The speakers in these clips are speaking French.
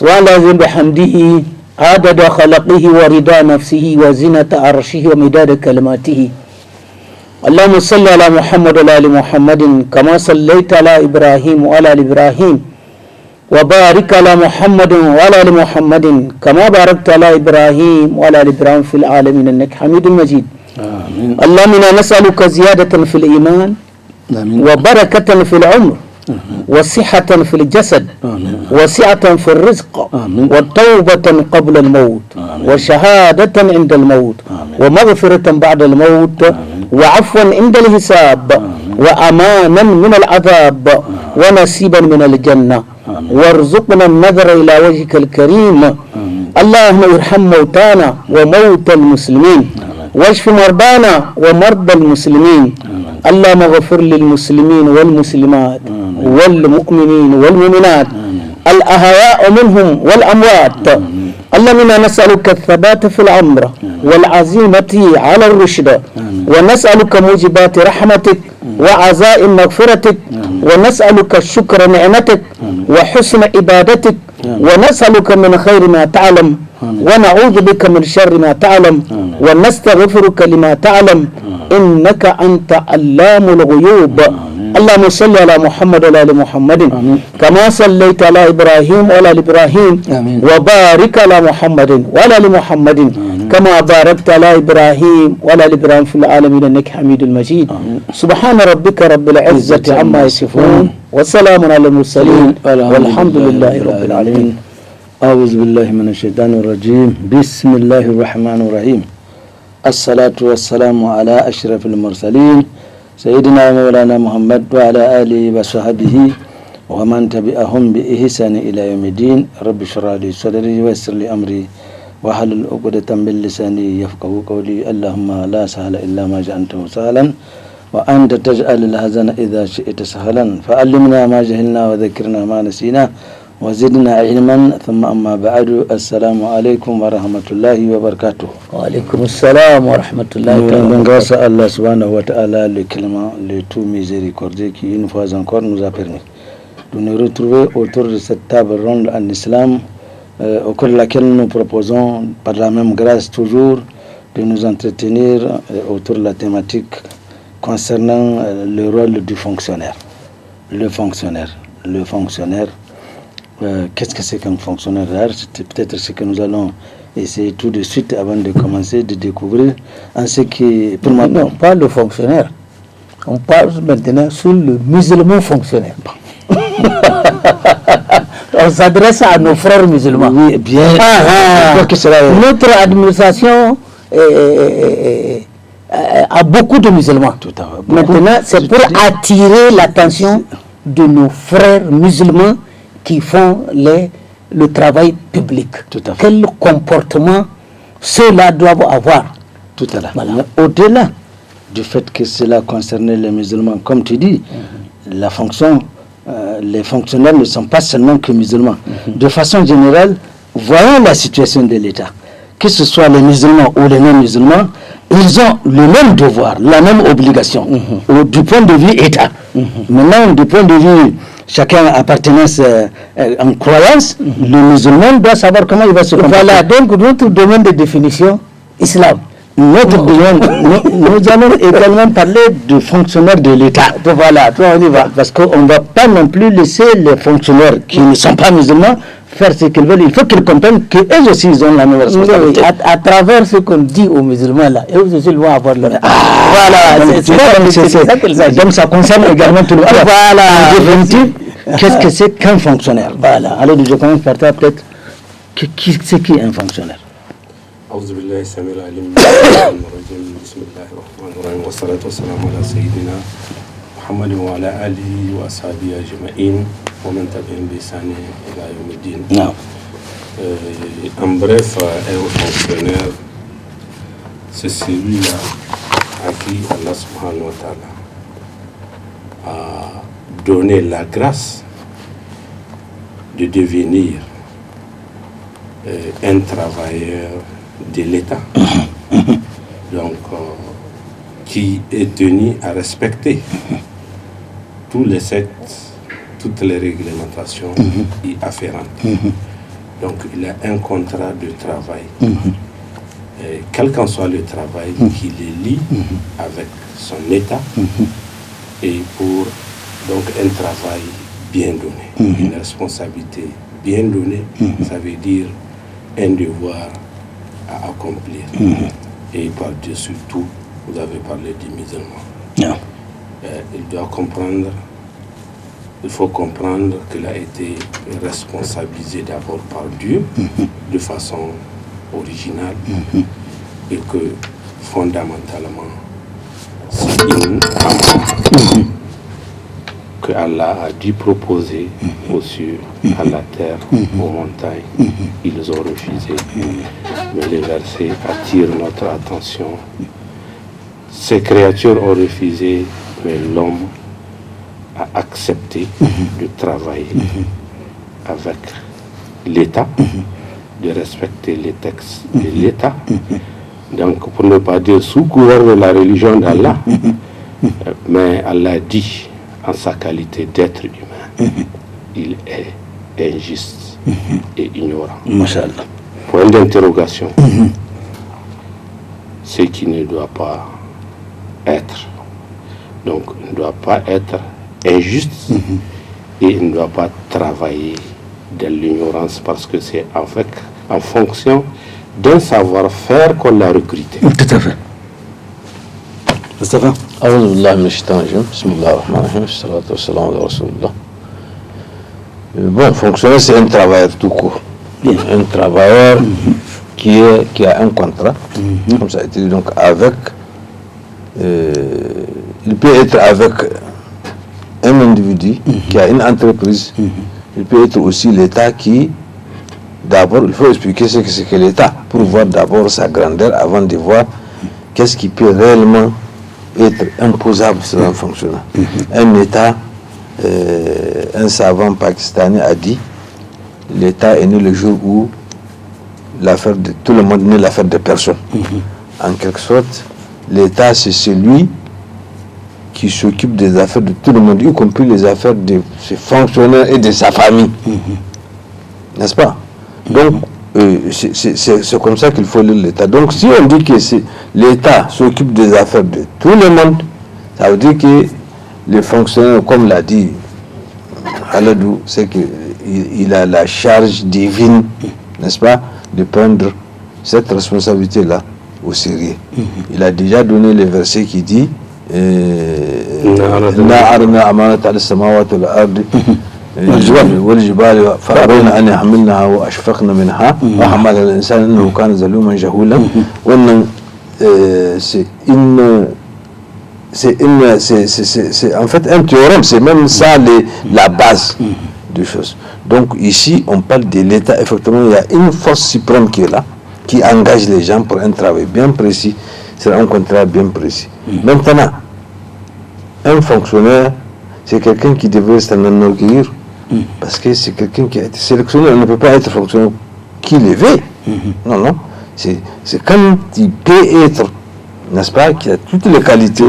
ولازم بحمده عدد خلقه ورضا نفسه وزنة عرشه ومداد كلماته. اللهم صل على محمد وعلى ال محمد كما صليت على ابراهيم وعلى ال ابراهيم وبارك على محمد وعلى ال محمد كما باركت على ابراهيم وعلى ال ابراهيم في العالمين انك حميد مجيد. آمين. اللهم انا نسالك زياده في الايمان. آمين. وبركه في العمر. وصحة في الجسد. آمين. وسعة في الرزق. آمين. وتوبة قبل الموت. آمين. وشهادة عند الموت. آمين. ومغفرة بعد الموت. آمين. وعفوا عند الحساب. آمين. وأمانا من العذاب. آمين. ونصيبا من الجنة. آمين. وارزقنا النظر إلى وجهك الكريم. آمين. اللهم ارحم موتانا وموتى المسلمين. آمين. واشف مرضانا ومرضى المسلمين. آمين. اللهم اغفر للمسلمين والمسلمات. آمين. والمؤمنين والمؤمنات. آمين. الأحياء منهم والأموات. آمين. اللهم إنا نسألك الثبات في الأمر. آمين. والعزيمة على الرشد. آمين. ونسألك موجبات رحمتك. آمين. وعزائم مغفرتك. آمين. ونسألك شكر نعمتك. آمين. وحسن عبادتك. آمين. ونسألك من خير ما تعلم. آمين. ونعوذ بك من شر ما تعلم. آمين. ونستغفرك لما تعلم. آمين. إنك أنت علام الغيوب. آمين. اللهم صل على محمد وعلى ال محمد. آمين. كما صليت على ابراهيم وعلى ال ابراهيم. آمين. وبارك على محمد وعلى ال محمد. آمين. كما باركت على ابراهيم وعلى ال ابراهيم في العالمين انك حميد مجيد. آمين. سبحان ربك رب العزة عما يصفون وسلام على المرسلين والحمد لله رب العالمين. أعوذ بالله من الشيطان الرجيم. بسم الله الرحمن الرحيم. الصلاة والسلام على أشرف المرسلين سيدنا مولانا محمد وعلى آله وصحبه ومن تبعهم بإحسان إلى يوم الدين. رب اشرح لي صدري ويسر لي أمري واحلل عقدة من لساني يفقهوا قولي. اللهم لا سهل إلا ما جعلته سهلا وأنت تجعل الحزن إذا شئت سهلا فعلمنا ما جهلنا وذكرنا ما نسينا وزدنا علما. ثم أما بعد السلام عليكم ورحمة الله وبركاته. وعليكم السلام ورحمة الله وبركاته. Grâce à Allah subhanahu wa ta'ala, le clément, le tout miséricordieux qui une fois encore nous a permis de nous retrouver autour de cette table ronde en islam au cours de laquelle nous proposons par la même grâce toujours de nous entretenir autour de la thématique concernant le rôle du fonctionnaire. Le fonctionnaire. Qu'est-ce que c'est qu'un fonctionnaire? C'est peut-être ce que nous allons essayer tout de suite avant de commencer de découvrir en ce qui... Non, pas le fonctionnaire. On parle maintenant sur le musulman fonctionnaire. On s'adresse à nos frères musulmans. Oui, bien. Notre administration à beaucoup de musulmans. Tout à fait. Maintenant, c'est pour attirer l'attention de nos frères musulmans qui font le travail public. Tout à fait. Quel comportement ceux-là doivent avoir? Tout à l'heure. Voilà. Mais au-delà du fait que cela concernait les musulmans, comme tu dis, la fonction, les fonctionnaires ne sont pas seulement que musulmans. De façon générale, voyons la situation de l'État. Que ce soit les musulmans ou les non-musulmans, ils ont le même devoir, la même obligation, du point de vue État. Maintenant, du point de vue chacun appartenance en croyance, le musulman doit savoir comment il va se comporter. Voilà, donc notre domaine de définition, islam. Notre domaine, nous allons également parler de fonctionnaires de l'État. Voilà, on y va. Parce qu'on ne va pas non plus laisser les fonctionnaires qui ne sont pas musulmans faire ce qu'ils veulent. Il faut qu'ils comprennent qu'eux aussi, ils ont la même responsabilité. À travers ce qu'on dit aux musulmans, là, eux aussi, ils vont avoir leur... Voilà, c'est ça qu'il s'agit. Donc ça concerne également tout le monde. Voilà. En définitive, qu'est-ce que c'est qu'un fonctionnaire? Voilà. Alors, je commence par toi, peut-être. C'est qui un fonctionnaire? أعوذ بالله السميع العليم من الشيطان الرجيم بسم الله الرحمن الرحيم والصلاة والسلام على سيدنا محمد وعلى آله وأصحابه أجمعين ومن تبعهم بإحسان إلى يوم الدين. Non. En bref, un fonctionnaire, c'est celui-là à qui Allah subhanahu wa ta'ala a donné la grâce de devenir un travailleur de l'État, donc qui est tenu à respecter tous les sectes, toutes les réglementations y afférentes. Donc il a un contrat de travail, quel qu'en soit le travail, qui le lie avec son État, et pour donc un travail bien donné, une responsabilité bien donnée, ça veut dire un devoir à accomplir. Et par-dessus tout, vous avez parlé des musulmans. Il doit comprendre, il faut comprendre qu'il a été responsabilisé d'abord par Dieu de façon originale et que fondamentalement c'est une amende que Allah a dû proposer aux cieux, à la terre, aux montagnes. Ils ont refusé. Mais les versets attirent notre attention. Ces créatures ont refusé, mais l'homme a accepté de travailler avec l'État, de respecter les textes de l'État. Donc, pour ne pas dire sous couvert de la religion d'Allah, mais Allah dit, en sa qualité d'être humain, il est injuste et ignorant. Masha'Allah. Point d'interrogation. Ce qui ne doit pas être. Donc, il ne doit pas être injuste et il ne doit pas travailler de l'ignorance parce que c'est en fonction d'un savoir-faire qu'on l'a recruté. Tout à fait. Mustafa? أعوذ بالله من الشيطان الرجيم بسم الله الرحمن الرحيم والصلاة والسلام على رسول الله. Bon, fonctionnaire, c'est un travailleur tout court. Un travailleur qui a un contrat, comme ça a été dit, donc avec, il peut être avec un individu qui a une entreprise, il peut être aussi l'État qui, d'abord, il faut expliquer ce que c'est que l'État, pour voir d'abord sa grandeur avant de voir qu'est-ce qui peut réellement être imposable sur un fonctionnaire. Un État, un savant pakistanais a dit, l'État est né le jour où l'affaire de tout le monde n'est l'affaire de personne. En quelque sorte, l'État c'est celui qui s'occupe des affaires de tout le monde, y compris les affaires de ses fonctionnaires et de sa famille. N'est-ce pas? Donc, c'est comme ça qu'il faut lire l'État. Donc si on dit que l'État s'occupe des affaires de tout le monde, ça veut dire que les fonctionnaires, comme l'a dit Aladou, c'est qu'il a la charge divine, n'est-ce pas, de prendre cette responsabilité-là au sérieux. Il a déjà donné le verset qui dit والجبال فأبين أن يحملنها وأشفقن منها وحملها الإنسان إنه كان ظلوما جهولا وأن en fait un théorème, c'est même ça la base des choses. Donc ici, on parle de l'État. Effectivement, il y a une force suprême qui est là, qui engage les gens pour un travail bien précis, c'est un contrat bien précis. Maintenant, un fonctionnaire, c'est quelqu'un qui devrait s'en enorgueillir, parce que c'est quelqu'un qui a été sélectionné. On ne peut pas être fonctionnaire qui le veut. Non, non. C'est quand il peut être, n'est-ce pas, qui a toutes les qualités.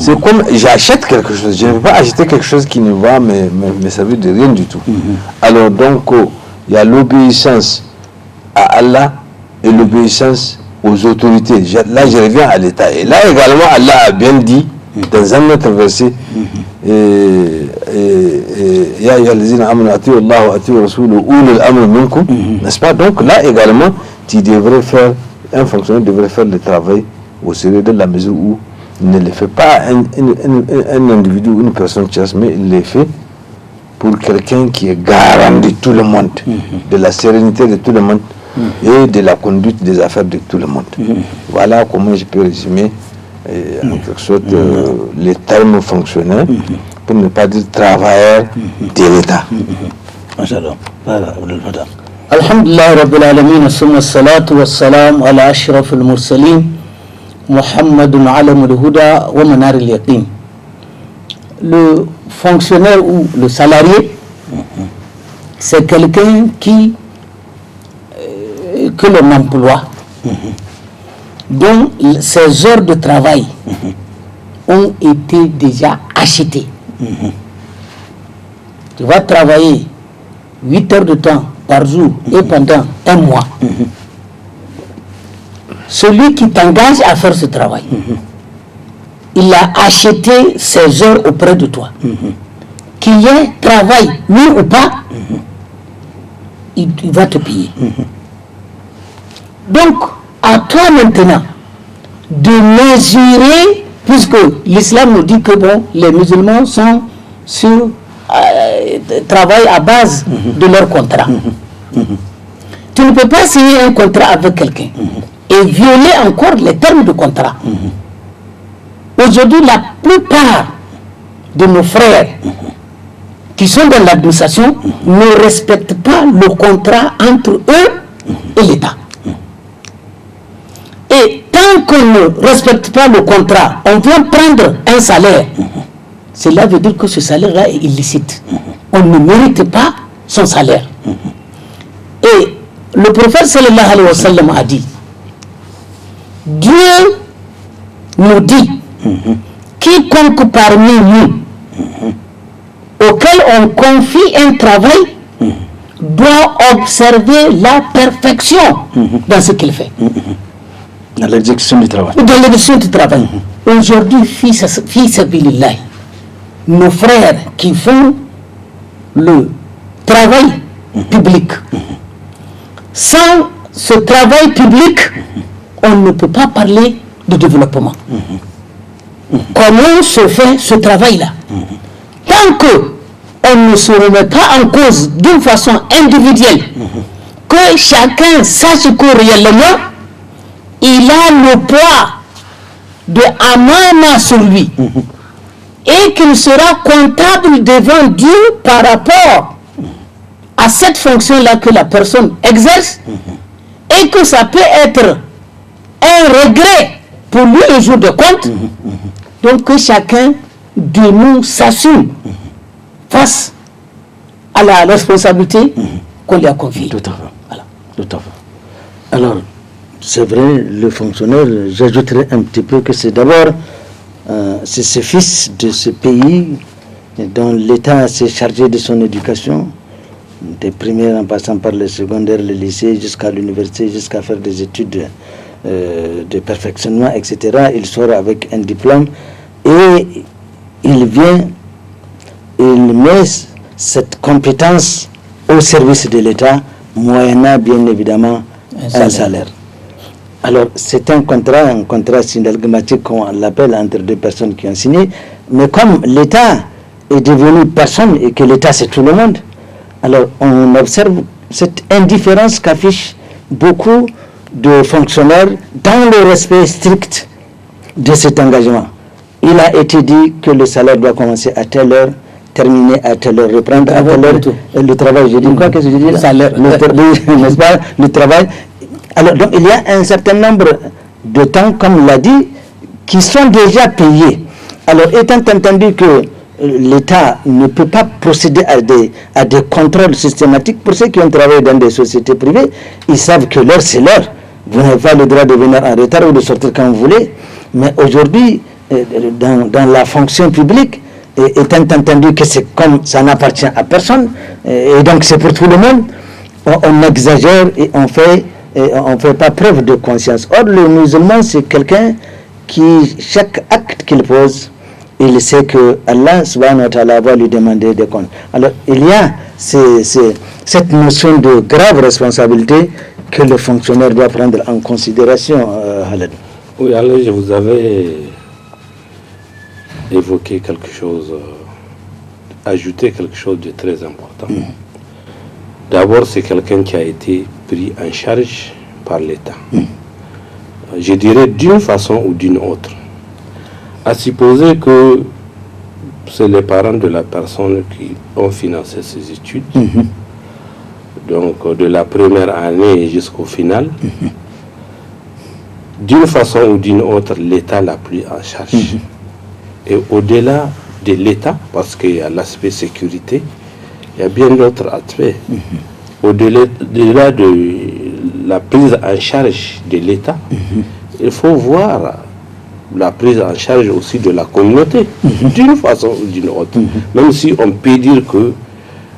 C'est comme j'achète quelque chose. Je ne vais pas acheter quelque chose qui ne va me servir de rien du tout. Alors donc, il y a l'obéissance à Allah et l'obéissance aux autorités. Là, je reviens à l'État. Et là également, Allah a bien dit, dans un autre verset, n'est-ce pas? Donc là également, tu devrais faire, un fonctionnaire devrait faire le travail au sérieux, de la mesure où il ne le fait pas un individu ou une personne tierce, mais il le fait pour quelqu'un qui est garant de tout le monde, de la sérénité de tout le monde et de la conduite des affaires de tout le monde. Voilà comment je peux résumer en quelque sorte les termes fonctionnaires, pour ne pas dire travailleurs de l'État. Alhamdulillah Rabbil Alamin, summa salatu wa salam ala ashraf al-mursalin, Muhammadun alam al-huda wa manar al-yaqin. Le fonctionnaire ou le salarié, c'est quelqu'un que l'on emploie, dont ces heures de travail ont été déjà achetées. Tu vas travailler 8 heures de temps par jour et pendant un mois. Celui qui t'engage à faire ce travail, il a acheté ses heures auprès de toi. Qu'il y ait travail, oui ou pas, il va te payer. Donc, à toi maintenant de mesurer, puisque l'islam nous dit que bon, les musulmans sont sur travaillent à base de leur contrat. Tu ne peux pas signer un contrat avec quelqu'un et violer encore les termes de contrat. Aujourd'hui, la plupart de nos frères qui sont dans l'administration ne respectent pas le contrat entre eux et l'État. Et tant qu'on ne respecte pas le contrat, on vient prendre un salaire. Cela veut dire que ce salaire-là est illicite. On ne mérite pas son salaire. Et le prophète sallallahu alayhi wa sallam a dit, Dieu nous dit, quiconque parmi nous, auquel on confie un travail, doit observer la perfection dans ce qu'il fait. Dans l'exécution du travail. Dans l'exécution du travail. Aujourd'hui, fils sabilillah, nos frères qui font le travail public. Sans ce travail public, on ne peut pas parler de développement. Comment se fait ce travail-là? Tant qu'on ne se remet pas en cause d'une façon individuelle, que chacun sache que réellement, il a le poids de Amana sur lui, et qu'il sera comptable devant Dieu par rapport à cette fonction-là que la personne exerce, et que ça peut être un regret pour lui un jour de compte. Donc que chacun de nous s'assume face à la responsabilité qu'on lui a confiée. Tout à fait. Voilà. Tout à fait. Alors, c'est vrai, le fonctionnaire, j'ajouterais un petit peu que c'est d'abord c'est ce fils de ce pays dont l'État s'est chargé de son éducation, des primaires en passant par le secondaire, le lycée, jusqu'à l'université, jusqu'à faire des études de perfectionnement, etc. Il sort avec un diplôme et il met cette compétence au service de l'État, moyennant bien évidemment un salaire. Alors, c'est un contrat synalgmatique, qu'on l'appelle, entre deux personnes qui ont signé, mais comme l'État est devenu personne et que l'État c'est tout le monde, alors on observe cette indifférence qu'affichent beaucoup de fonctionnaires dans le respect strict de cet engagement. Il a été dit que le salaire doit commencer à telle heure, terminer à telle heure, reprendre à telle heure. Le travail, j'ai dit quoi que je dis là? Salaire, n'est-ce pas? Le travail. Alors, donc, il y a un certain nombre de temps, comme il l'a dit, qui sont déjà payés. Alors, étant entendu que l'État ne peut pas procéder à des contrôles systématiques, pour ceux qui ont travaillé dans des sociétés privées, ils savent que l'heure, c'est l'heure. Vous n'avez pas le droit de venir en retard ou de sortir quand vous voulez. Mais aujourd'hui, dans la fonction publique, étant entendu que c'est comme ça n'appartient à personne, et donc c'est pour tout le monde, on exagère et on fait pas preuve de conscience. Or, le musulman, c'est quelqu'un qui, chaque acte qu'il pose, il sait que Allah subhanahu wa ta'ala va lui demander des comptes. Alors, il y a cette notion de grave responsabilité que le fonctionnaire doit prendre en considération, Khaled. Oui, alors vous avez évoqué quelque chose, ajouté quelque chose de très important. D'abord, c'est quelqu'un qui a été pris en charge par l'État. Je dirais d'une façon ou d'une autre. À supposer que c'est les parents de la personne qui ont financé ses études, donc de la première année jusqu'au final, d'une façon ou d'une autre, l'État l'a pris en charge. Et au-delà de l'État, parce qu'il y a l'aspect sécurité, il y a bien d'autres aspects. Au-delà de la prise en charge de l'État, il faut voir la prise en charge aussi de la communauté, d'une façon ou d'une autre. Même si on peut dire que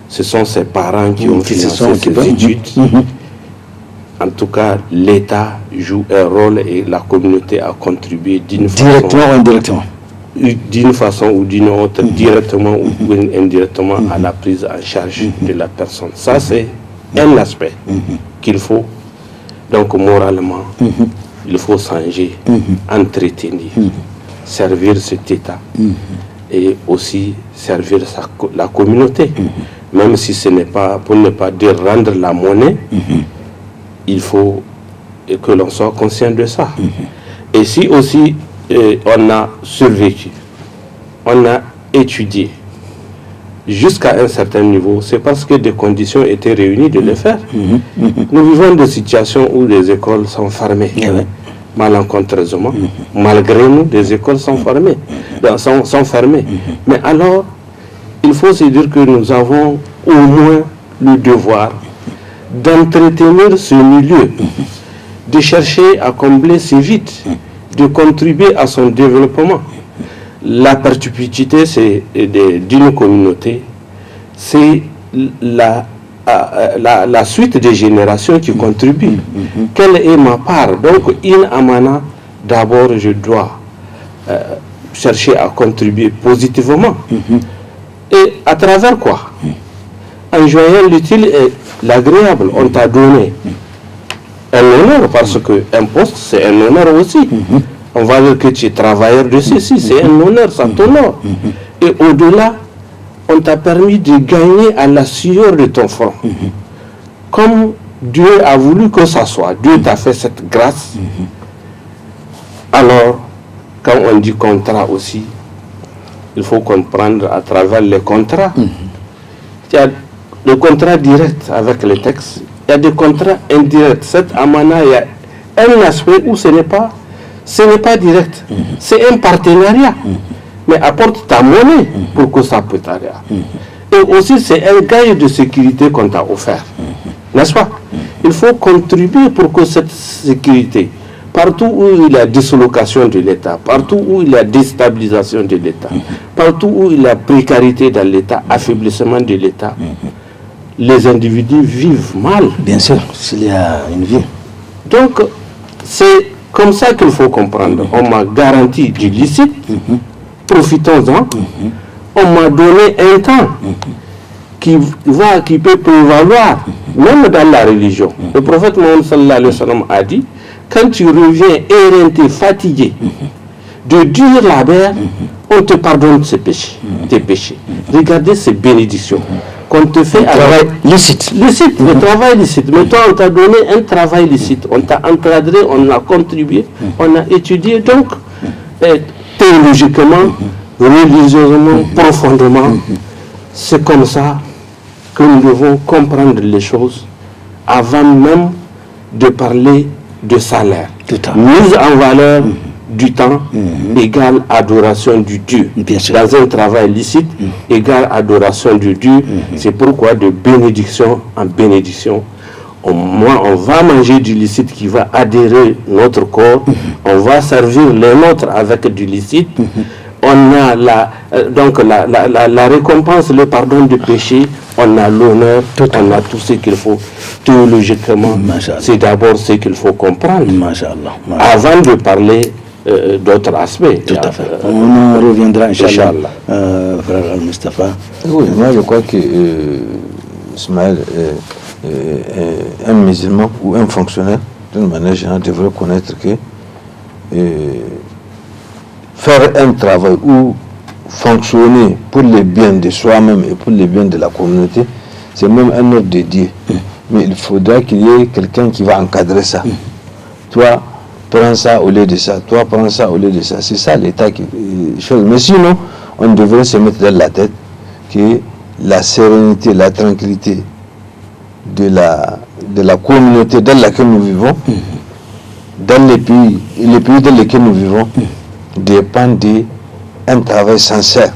ce sont ses parents qui ont financé ses études, en tout cas, l'État joue un rôle et la communauté a contribué directement ou indirectement. D'une façon ou d'une autre, directement ou indirectement à la prise en charge de la personne. Ça, c'est un aspect qu'il faut, donc moralement, il faut changer, entretenir, servir cet État et aussi servir la communauté. Même si ce n'est pas, pour ne pas dire rendre la monnaie, il faut que l'on soit conscient de ça. Et si aussi on a survécu, on a étudié jusqu'à un certain niveau, c'est parce que des conditions étaient réunies de le faire. Nous vivons des situations où les écoles sont fermées, malencontreusement. Malgré nous, des écoles sont fermées. Mais alors, il faut se dire que nous avons au moins le devoir d'entretenir ce milieu, de chercher à combler ces vides, de contribuer à son développement. La perpétuité d'une communauté, c'est la suite des générations qui contribuent. Quelle est ma part? Donc, in amana, d'abord, je dois chercher à contribuer positivement. Et à travers quoi? En joignant l'utile et l'agréable. On t'a donné un honneur, parce qu'un poste, c'est un honneur aussi. On va dire que tu es travailleur de ceci, c'est un honneur, ça t'honore. Et au-delà, on t'a permis de gagner à la sueur de ton front. Comme Dieu a voulu que ça soit, Dieu t'a fait cette grâce. Alors, quand on dit contrat aussi, il faut comprendre à travers les contrats. Il y a le contrat direct avec les textes, il y a des contrats indirects. Cette amana, il y a un aspect où ce n'est pas direct, c'est un partenariat. Mais apporte ta monnaie pour que ça peut aller. Et aussi, c'est un gage de sécurité qu'on t'a offert. N'est-ce pas? Il faut contribuer pour que cette sécurité, partout où il y a dislocation de l'État, partout où il y a déstabilisation de l'État, partout où il y a précarité dans l'État, affaiblissement de l'État, les individus vivent mal. Bien sûr, s'il y a une vie. Donc, c'est comme ça qu'il faut comprendre. On m'a garanti du licite, profitons-en. On m'a donné un temps qui peut prévaloir, même dans la religion. Le prophète Mohammed sallallahu alayhi wa sallam a dit, quand tu reviens éreinté, fatigué, de dur labeur, on te pardonne tes péchés. Regardez ces bénédictions. qu'on te fait... Un travail licite. Le travail licite. Mais toi, on t'a donné un travail licite. On t'a encadré, on a contribué, on a étudié. Donc, théologiquement, religieusement, profondément, c'est comme ça que nous devons comprendre les choses avant même de parler de salaire. Mise en valeur du temps égale adoration du Dieu. Dans un travail licite égale adoration du Dieu. C'est pourquoi de bénédiction en bénédiction, on va manger du licite qui va adhérer notre corps, on va servir les nôtres avec du licite. On a la récompense, le pardon du péché, on a l'honneur, on a tout ce qu'il faut. Théologiquement, c'est d'abord ce qu'il faut comprendre avant de parler d'autres aspects. Tout à fait. On en reviendra, Inch'Allah. Frère Al-Mustafa. Oui, moi je crois que Ismaël, un musulman ou un fonctionnaire, d'une manière générale, devrait connaître que faire un travail ou fonctionner pour le bien de soi-même et pour le bien de la communauté, c'est même un ordre de Dieu. Mais il faudra qu'il y ait quelqu'un qui va encadrer ça. Toi, prends ça au lieu de ça. Toi, prends ça au lieu de ça. C'est ça l'État qui chose. Mais sinon, on devrait se mettre dans la tête que la sérénité, la tranquillité de la communauté dans laquelle nous vivons, dans les pays dans lesquels nous vivons, dépend d'un travail sincère.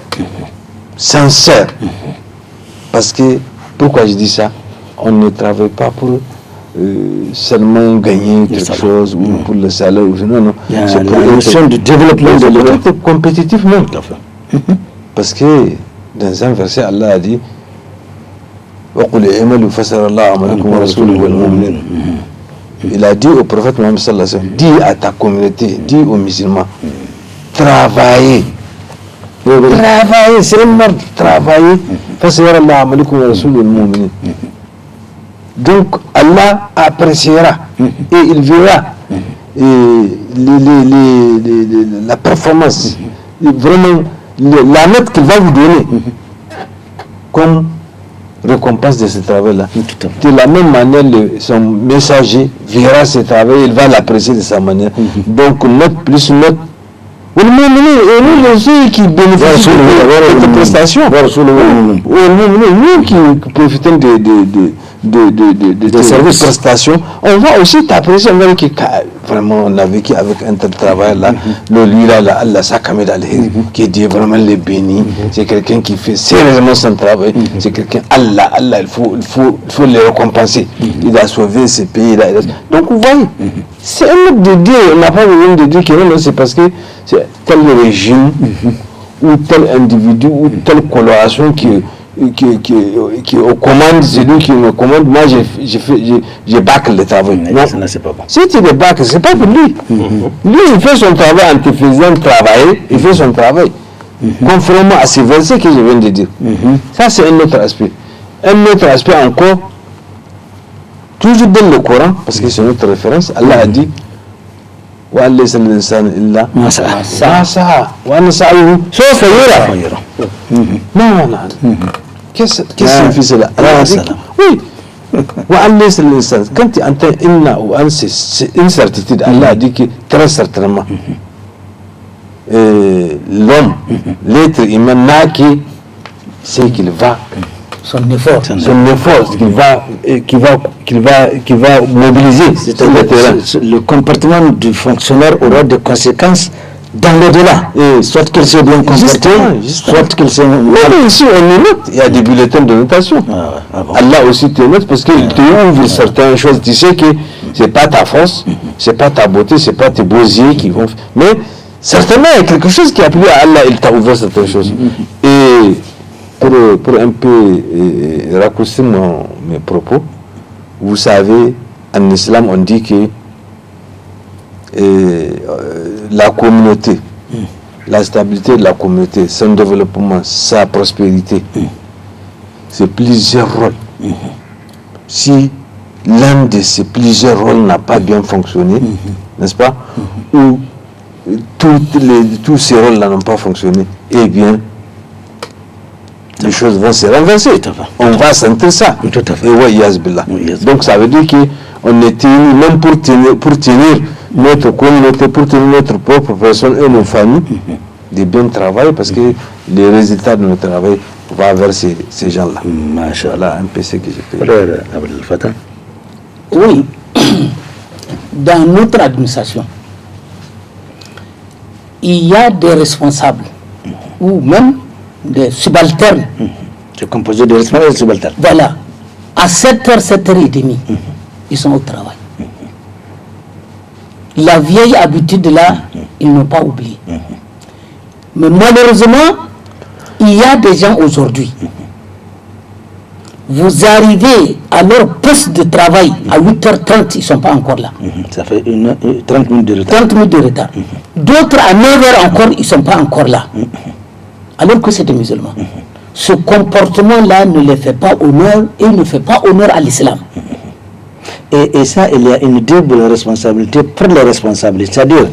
Sincère. Parce que, pourquoi je dis ça? On ne travaille pas pour seulement gagner quelque chose ou pour le salaire. Non. C'est pour la notion de développement de l'État. Être compétitif même. Parce que dans un verset, Allah a dit il a dit au prophète Mohammed sallallahu alayhi wa sallam, dis à ta communauté, dis aux musulmans, travaillez. Travaillez, c'est un ordre, travaillez. Donc Allah appréciera et il verra la performance, vraiment la note qu'il va vous donner comme récompense de ce travail-là. De la même manière, son messager verra ce travail, il va l'apprécier de sa manière. Donc note plus note. Et nous, ceux qui bénéficient de cette prestation, nous qui profitons de services prestations, on va aussi t'apprécier. On va dire que vraiment on a vécu avec un tel travail là, lui là, Allah Sakamed al-Hir, qui dit vraiment les bénis. C'est quelqu'un qui fait sérieusement son travail. C'est quelqu'un, Allah, il faut le récompenser. Il a sauvé ce pays là. Donc vous voyez, c'est un autre de Dieu. On n'a pas besoin de dire que non, c'est parce que c'est tel régime ou tel individu ou telle coloration qui est aux commandes, c'est lui qui me commande. Moi, je bâcle le travail. Non, c'est pas bon. Si tu le bâcles, c'est pas pour lui. Lui, il fait son travail en te faisant travailler, il fait son travail. Conformément à ces versets que je viens de dire. Ça, c'est un autre aspect. Un autre aspect encore, toujours dans le Coran, parce que c'est notre référence, Allah a dit وَأَلَّيْسَ الْإِنسَانِ إِلَّا مَا سَعَى وَأَنَّ سَعْيَهُ سَوْفَ يُرَى. Non. Qu'est-ce que signifie cela? Oui. وَأَلَّيْسَ الْإِنسَانِ. Quand tu entends inna ou an, c'est une certitude. Allah a dit que très certainement l'homme, l'être humain n'a que ce qu'il va, son effort qu'il va mobiliser. Le comportement du fonctionnaire aura des conséquences dans l'au-delà. Soit qu'il s'est bien comporté, soit qu'il s'est... Mais ici, on est note. Il y a des bulletins de notation. Allah aussi te note parce qu'il te ouvre certaines choses. Tu sais que c'est pas ta force, c'est pas ta beauté, c'est pas tes beaux yeux qui vont... Mais certainement, il y a quelque chose qui a plu à Allah, il t'a ouvert certaines choses. Et pour un peu raccourcir mes propos, vous savez, en islam, on dit que la communauté, la stabilité de la communauté, son développement, sa prospérité, c'est plusieurs rôles. Si l'un de ces plusieurs rôles n'a pas bien fonctionné, n'est-ce pas, ou tous ces rôles-là n'ont pas fonctionné, eh bien, les choses vont se renverser. On va sentir ça. Et ouais, Yazbillah. Donc ça veut dire qu'on est unis même pour tenir notre communauté, pour tenir notre propre personne et nos familles, de bien travailler, parce que les résultats de notre travail vont vers ces gens-là. Voilà un peu ce que je peux dire. Oui, dans notre administration, il y a des responsables ou même des subalternes. C'est composé de responsables et de subalternes. Voilà, à 7h, 7h30, ils sont au travail. La vieille habitude là, ils n'ont pas oublié. Mais malheureusement, il y a des gens aujourd'hui. Vous arrivez à leur poste de travail à 8h30, ils ne sont pas encore là. Ça fait 30 minutes de retard. 30 minutes de retard. D'autres à 9h encore, ils ne sont pas encore là. Alors que c'est des musulmans. Ce comportement-là ne les fait pas honneur et ne fait pas honneur à l'islam. Et ça, il y a une double responsabilité pour les responsables. C'est-à-dire,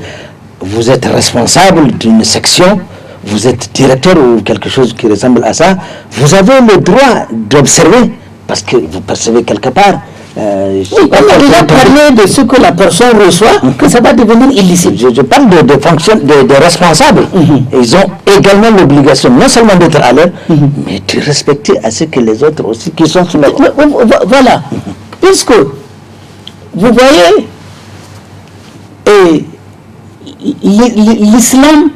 vous êtes responsable d'une section, vous êtes directeur ou quelque chose qui ressemble à ça, vous avez le droit d'observer, parce que vous percevez quelque part. On a déjà parlé de ce que la personne reçoit, que ça va devenir illicite. Je parle de fonctions, de responsables. Ils ont également l'obligation, non seulement d'être à l'heure, mais de respecter à ce que les autres aussi qui sont sous la... Voilà. Puisque, vous voyez, l'islam,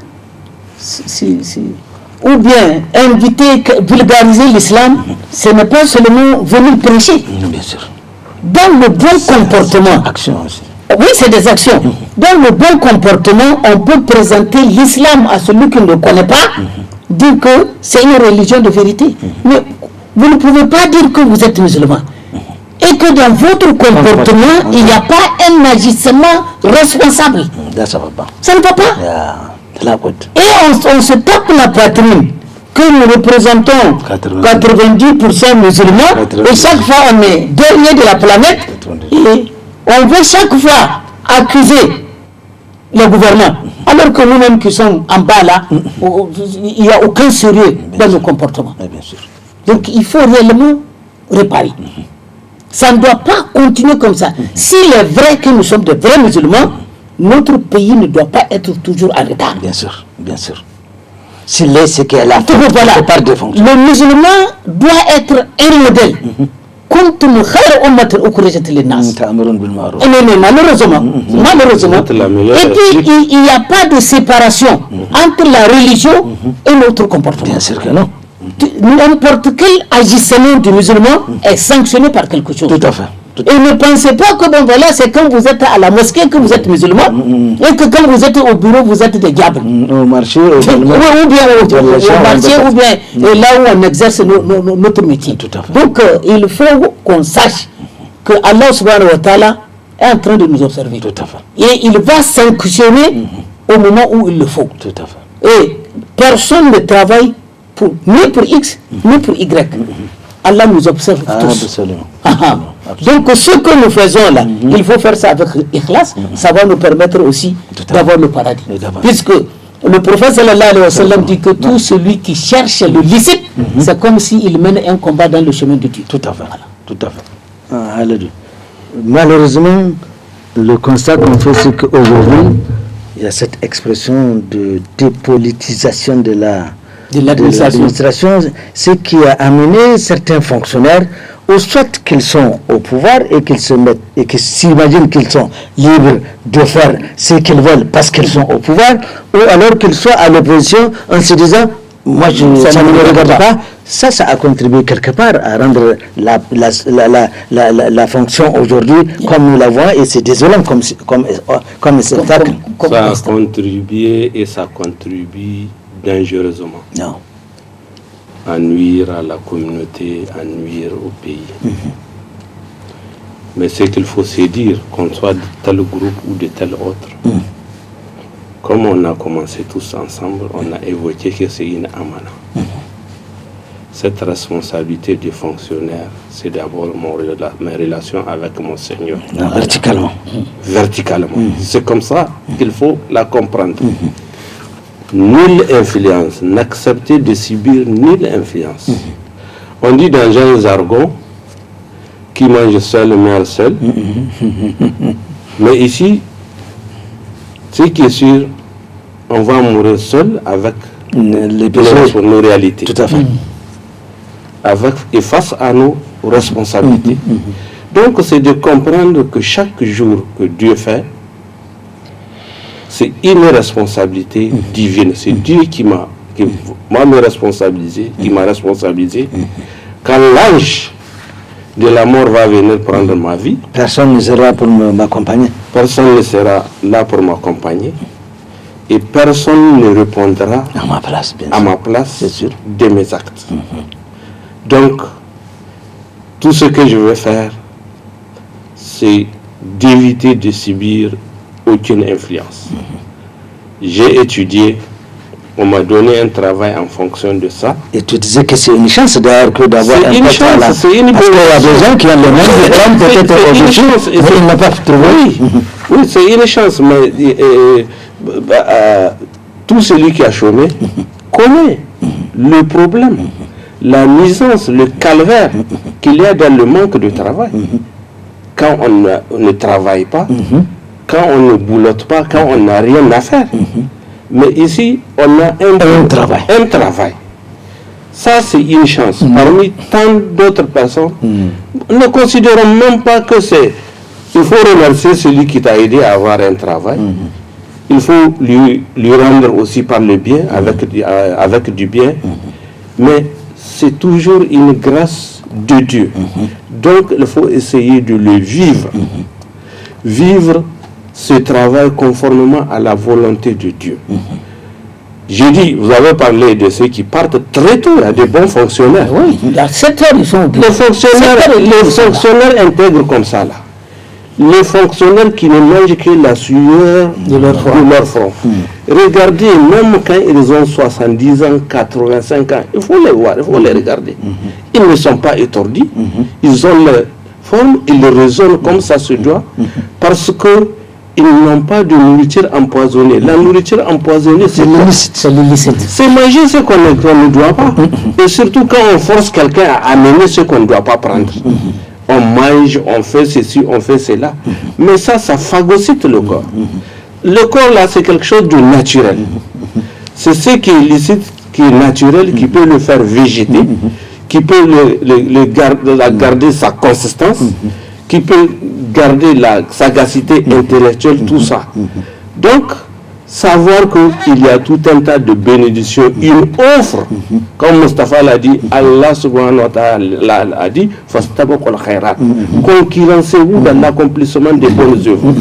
ou bien inviter, vulgariser l'islam, ce n'est pas seulement venir prêcher. Bien sûr. Dans le bon comportement, Action aussi. oui, c'est des actions. Dans le bon comportement, on peut présenter l'islam à celui qui ne le connaît pas, dire que c'est une religion de vérité. Mais vous ne pouvez pas dire que vous êtes musulman. Et que dans votre comportement, il n'y a pas un agissement responsable. Là, ça ne va pas. Ça ne va pas. Et on se tape la poitrine que nous représentons 90% musulmans, et chaque fois on est dernier de la planète, et on veut chaque fois accuser le gouvernement, alors que nous-mêmes qui sommes en bas là, il n'y a aucun sérieux dans nos comportements. Donc il faut réellement réparer. Ça ne doit pas continuer comme ça. S'il est vrai que nous sommes de vrais musulmans, notre pays ne doit pas être toujours en retard. Bien sûr, bien sûr. S'il est ce qu'elle a fait, voilà. Par défaut. Le musulman doit être un modèle. Kuntum khayra ummatin ukhrijat lin-nas. Mais malheureusement, et puis il n'y a pas de séparation entre la religion et notre comportement. Bien sûr que non. N'importe quel agissement du musulman est sanctionné par quelque chose. Tout à fait. Et ne pensez pas que bon voilà, c'est quand vous êtes à la mosquée que vous êtes musulman, et que quand vous êtes au bureau, vous êtes des diables. Au marché, ou bien au marché, ou bien là où on exerce notre métier. Tout à fait. Donc il faut qu'on sache que Allah subhanahu wa ta'ala est en train de nous observer. Tout à fait. Et il va sanctionner au moment où il le faut. Tout à fait. Et personne ne travaille ni pour X, ni pour Y. Allah nous observe tous. Absolument. Donc ce que nous faisons là, il faut faire ça avec ikhlas, ça va nous permettre aussi d'avoir le paradis. Puisque le prophète sallallahu alayhi wa sallam dit que tout celui qui cherche le licite, c'est comme s'il mène un combat dans le chemin de Dieu. Tout à fait. Voilà. Tout à fait. Malheureusement, le constat qu'on fait, c'est qu'aujourd'hui, il y a cette expression de dépolitisation de l'administration, ce qui a amené certains fonctionnaires, ou soit qu'ils sont au pouvoir et qu'ils se mettent et qu'ils s'imaginent qu'ils sont libres de faire ce qu'ils veulent parce qu'ils sont au pouvoir, ou alors qu'ils soient à l'opposition en se disant moi ça ne me regarde pas. Ça a contribué quelque part à rendre la fonction aujourd'hui comme nous la voyons, et c'est désolant comme spectacle. Ça a contribué et ça contribue dangereusement. Non. À nuire à la communauté, à nuire au pays. Mais ce qu'il faut se dire, qu'on soit de tel groupe ou de tel autre, comme on a commencé tous ensemble, on a évoqué que c'est une amana. Cette responsabilité du fonctionnaire, c'est d'abord mes relations avec mon Seigneur. Verticalement. Verticalement. C'est comme ça qu'il faut la comprendre. nulle influence, n'accepter de subir nulle influence. On dit dans un jargon, qui mange seul meurt seul. Mais ici, ce qui est sûr, on va mourir seul avec nos réalités. Tout à fait. Et face à nos responsabilités. Donc c'est de comprendre que chaque jour que Dieu fait, c'est une responsabilité divine. C'est Dieu qui m'a responsabilisé, Quand l'ange de la mort va venir prendre ma vie, personne ne sera pour m'accompagner. Personne ne sera là pour m'accompagner. Et personne ne répondra à ma place de mes actes. Donc, tout ce que je veux faire, c'est d'éviter de subir aucune influence. J'ai étudié, on m'a donné un travail en fonction de ça. Et tu disais que c'est une chance d'avoir un poste à la... C'est une Parce qu'il y a des gens qui ont le même diplôme, peut-être au-dessus, mais ils n'ont pas trouvé. Oui, c'est une chance, mais tout celui qui a chômé connaît le problème, la nuisance, le calvaire qu'il y a dans le manque de travail. Quand on ne travaille pas, quand on ne boulotte pas, quand on n'a rien à faire. Mais ici, on a un travail. Ça, c'est une chance. Parmi tant d'autres personnes, ne considérons même pas que c'est... Il faut remercier celui qui t'a aidé à avoir un travail. Il faut lui rendre aussi par le bien, avec du bien. Mais c'est toujours une grâce de Dieu. Donc, il faut essayer de le vivre. Vivre ce travail conformément à la volonté de Dieu. J'ai dit, vous avez parlé de ceux qui partent très tôt, il y a des bons fonctionnaires. Oui, à 7 heures, ils sont obligés. Les fonctionnaires intègres comme ça, là. Les fonctionnaires qui ne mangent que la sueur de leur front. Regardez, même quand ils ont 70 ans, 85 ans, il faut les voir, il faut les regarder. Ils ne sont pas étourdis, ils ont leur forme, ils raisonnent comme ça se doit, parce que ils n'ont pas de nourriture empoisonnée. La nourriture empoisonnée, c'est l'illicite. C'est manger ce qu'on ne doit pas. Et surtout quand on force quelqu'un à amener ce qu'on ne doit pas prendre. On mange, on fait ceci, on fait cela. Mais ça phagocyte le corps. Le corps, là, c'est quelque chose de naturel. C'est ce qui est illicite, qui est naturel, qui peut le faire végéter, qui peut garder sa consistance, qui peut garder la sagacité intellectuelle, tout ça. Donc, savoir qu'il y a tout un tas de bénédictions, une offre, comme Mustafa l'a dit, Allah subhanahu wa ta'ala a dit, fastabaqul khairat, concurrencez-vous dans l'accomplissement des bonnes œuvres.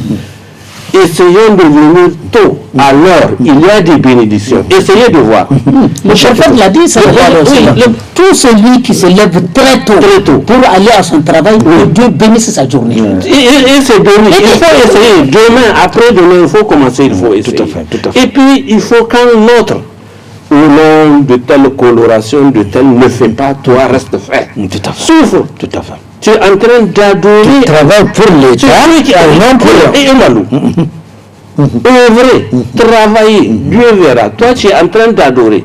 Essayons de venir tôt, alors il y a des bénédictions. Essayez de voir. Le prophète l'a dit, ça tout celui qui se lève très tôt pour aller à son travail, Dieu bénisse sa journée. Et c'est béni. Il faut essayer. Demain, après-demain, il faut commencer, il faut essayer. Tout à fait. Et puis, il faut quand l'autre, au nom de telle coloration, de telle ne fait pas, toi reste fait. Souffre. Tout à fait. Tu es en train d'adorer. Tu travailles pour l'État et non pour un malou. Œuvrer, travailler, Dieu verra. Toi, tu es en train d'adorer.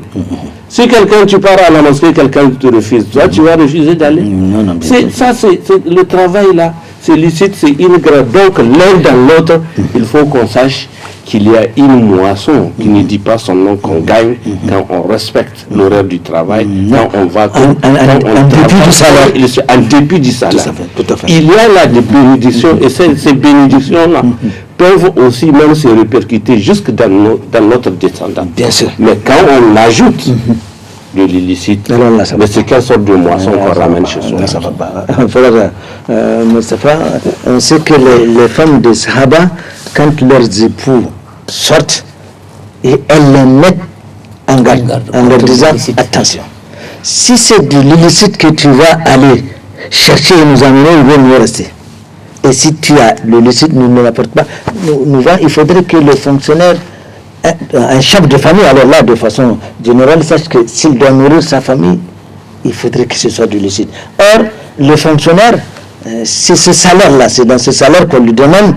Si quelqu'un, tu pars à la mosquée, quelqu'un te refuse, toi, tu vas refuser d'aller. Non, ça, c'est le travail là, c'est licite, c'est ingrate. Donc, l'un dans l'autre, il faut qu'on sache qu'il y a une moisson qui ne dit pas son nom qu'on gagne quand on respecte l'horaire du travail, quand on va en dépit du salaire. Tout à fait. Il y a là des bénédictions et ces bénédictions-là peuvent aussi même se répercuter jusque dans notre descendant. Bien sûr. Mais quand on ajoute de l'illicite, mais c'est quelle sorte de moisson qu'on ramène chez soi. Ça va pas. Frère Mustafa, on sait que les femmes des Sahaba, quand leurs époux sortent, et elles les mettent en garde, en leur disant attention, si c'est de l'illicite que tu vas aller chercher et nous amener, il vaut mieux rester. Et si tu as le licite, nous ne l'apporte pas. Il faudrait que le fonctionnaire, un chef de famille, alors là, de façon générale, sache que s'il doit nourrir sa famille, il faudrait que ce soit du licite. Or, le fonctionnaire, c'est ce salaire-là, c'est dans ce salaire qu'on lui demande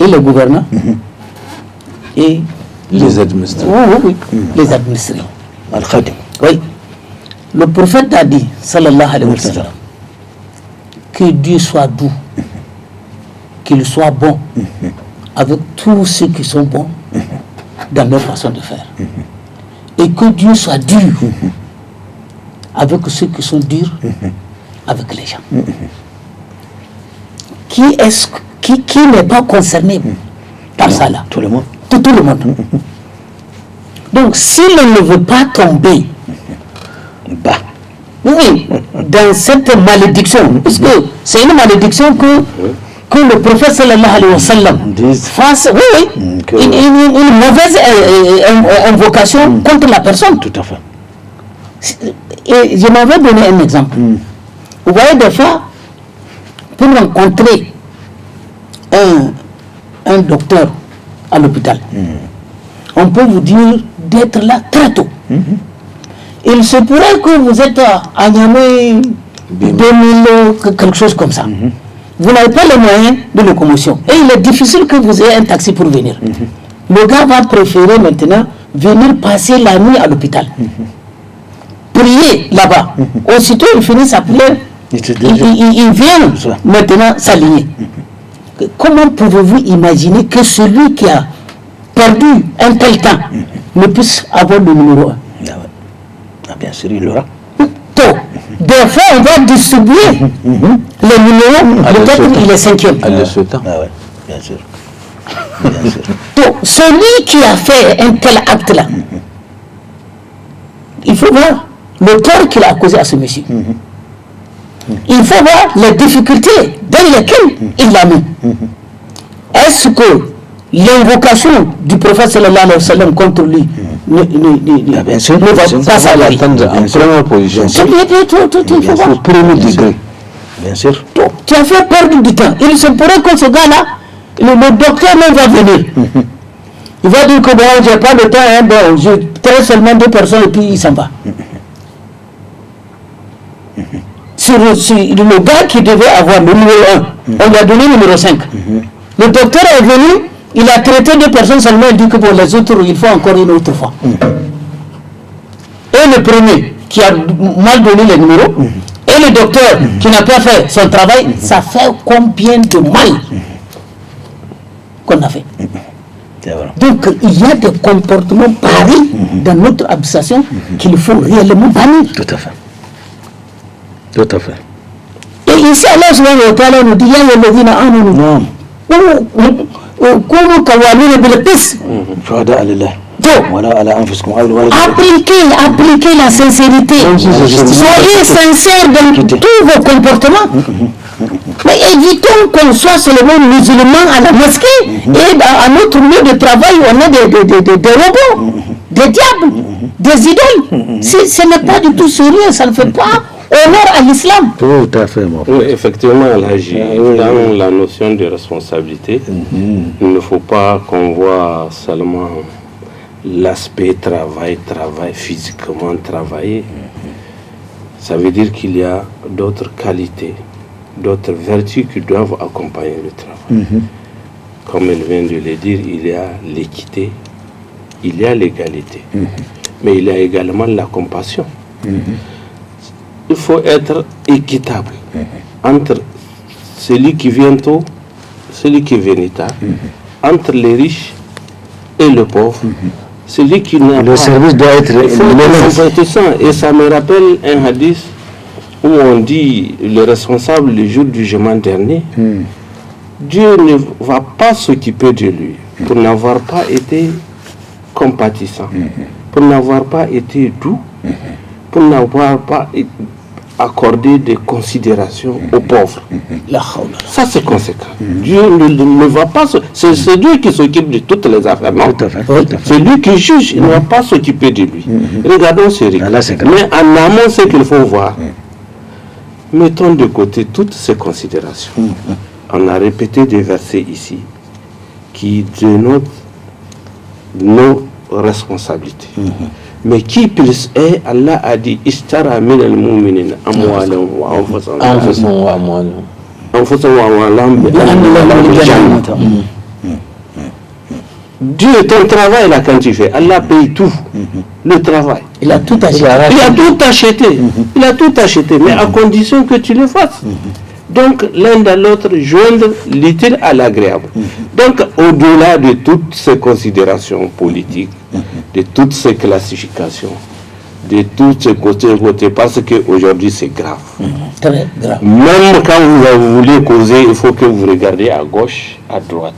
et les gouvernants et les administrés. Oui, les administrés. Al-Khadim. Oui. Le prophète a dit, sallallahu alayhi wa sallam, que Dieu soit doux, qu'il soit bon avec tous ceux qui sont bons dans leur façon de faire. Et que Dieu soit dur avec ceux qui sont durs avec les gens. Qui n'est pas concerné par ça là? Tout le monde. Tout le monde. Donc, si l'on ne veut pas tomber oui, dans cette malédiction, parce que c'est une malédiction que le prophète sallallahu alayhi wa sallam fasse une mauvaise invocation contre la personne. Tout à fait. Et je m'avais donné un exemple. Vous voyez, des fois, pour rencontrer un docteur à l'hôpital, on peut vous dire d'être là très tôt. Il se pourrait que vous êtes à Niamey 2000, quelque chose comme ça. Vous n'avez pas les moyens de locomotion. Et il est difficile que vous ayez un taxi pour venir. Le gars va préférer maintenant venir passer la nuit à l'hôpital. Prier là-bas. Aussitôt il finit sa prière, il vient maintenant s'aligner. Comment pouvez-vous imaginer que celui qui a perdu un tel temps ne puisse avoir le numéro 1? Bien sûr, il l'aura. Des fois, on va distribuer les numéros, peut-être qu'il est 5e. À le souhaitant. Ah ouais, bien sûr. Donc, celui qui a fait un tel acte-là, il faut voir le tort qu'il a causé à ce monsieur. Il faut voir les difficultés dans lesquelles il l'a mis. Est-ce que l'invocation du prophète sallallahu alayhi wa sallam contre lui ne va pas s'arrêter En première position. Il faut voir. Premier degré. Bien sûr. Tu as fait perdre du temps. Il se pourrait que ce gars-là, le docteur même va venir. Il va dire que bon, j'ai pas de temps, bon, je traite seulement 2 personnes et puis il s'en va. Sur le gars qui devait avoir le numéro 1, on lui a donné le numéro 5. Le docteur est venu, il a traité 2 personnes seulement, il dit que pour les autres, il faut encore une autre fois. Et le premier qui a mal donné les numéros, et le docteur qui n'a pas fait son travail, ça fait combien de mal qu'on a fait? Donc il y a des comportements pareils dans notre administration qu'il faut réellement bannir. Tout à fait. Tout à fait. Et ici, Allah subhanahu wa ta'ala nous dit, ya ayyuhalladhina amanu, kunu qawwamina bil qist. Appliquez la sincérité. Soyez sincères dans tous vos comportements. Mais évitons qu'on soit seulement musulmans à la mosquée et à notre lieu de travail, on a des robots, des diables, des idoles. Ce n'est pas du tout sérieux, ça ne fait pas honneur à l'islam. Tout à fait, mon frère. Oui, effectivement, dans la notion de responsabilité, il ne faut pas qu'on voit seulement l'aspect travail, physiquement travailler. Ça veut dire qu'il y a d'autres qualités, d'autres vertus qui doivent accompagner le travail. Comme elle vient de le dire, il y a l'équité, il y a l'égalité, mais il y a également la compassion. Il faut être équitable entre celui qui vient tôt, celui qui vient tard, entre les riches et le pauvre. Celui qui n'a le service doit être et ça me rappelle un hadith où on dit le responsable le jour du jugement dernier, Dieu ne va pas s'occuper de lui pour n'avoir pas été compatissant, pour n'avoir pas été doux, pour n'avoir pas accordé des considérations aux pauvres. Ça c'est conséquent. Dieu ne va pas... C'est Dieu qui s'occupe de toutes les affaires, non? C'est lui qui juge, il ne va pas s'occuper de lui. Regardons ce rythme. Mais en amont, ce qu'il faut voir, mettons de côté toutes ces considérations. On a répété des versets ici qui dénotent nos responsabilités. Mais qui plus est, Allah a dit Ishtara min al-mu'minin amwalan wa anfusahum Dieu, ton travail là quand tu fais, Allah paye tout. Le travail. Il a tout acheté. Il a tout acheté. Il a tout acheté, mais à condition que tu le fasses. Donc, l'un dans l'autre, joindre l'utile à l'agréable. Donc, au-delà de toutes ces considérations politiques, de toutes ces classifications, de tous ces côtés, parce qu'aujourd'hui, c'est grave. Très grave. Même quand vous voulez causer, il faut que vous regardiez à gauche, à droite.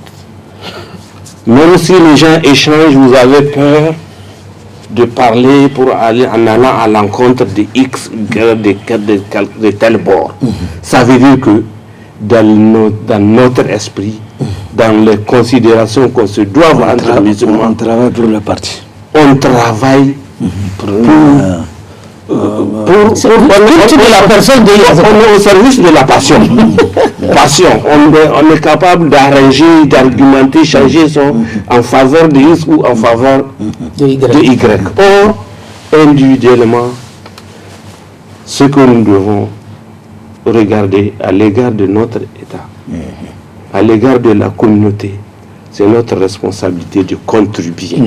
Même si les gens échangent, vous avez peur de parler pour aller en allant à l'encontre de X, de tel bord. Ça veut dire que dans notre esprit, dans les considérations qu'on se doit entre musulmans, On travaille pour le parti. on travaille pour la personne on est au service de la passion. Passion. On est capable d'arranger, d'argumenter, changer son en faveur de X ou en faveur de Y. Or, individuellement, ce que nous devons regarder à l'égard de notre État, à l'égard de la communauté, c'est notre responsabilité de contribuer.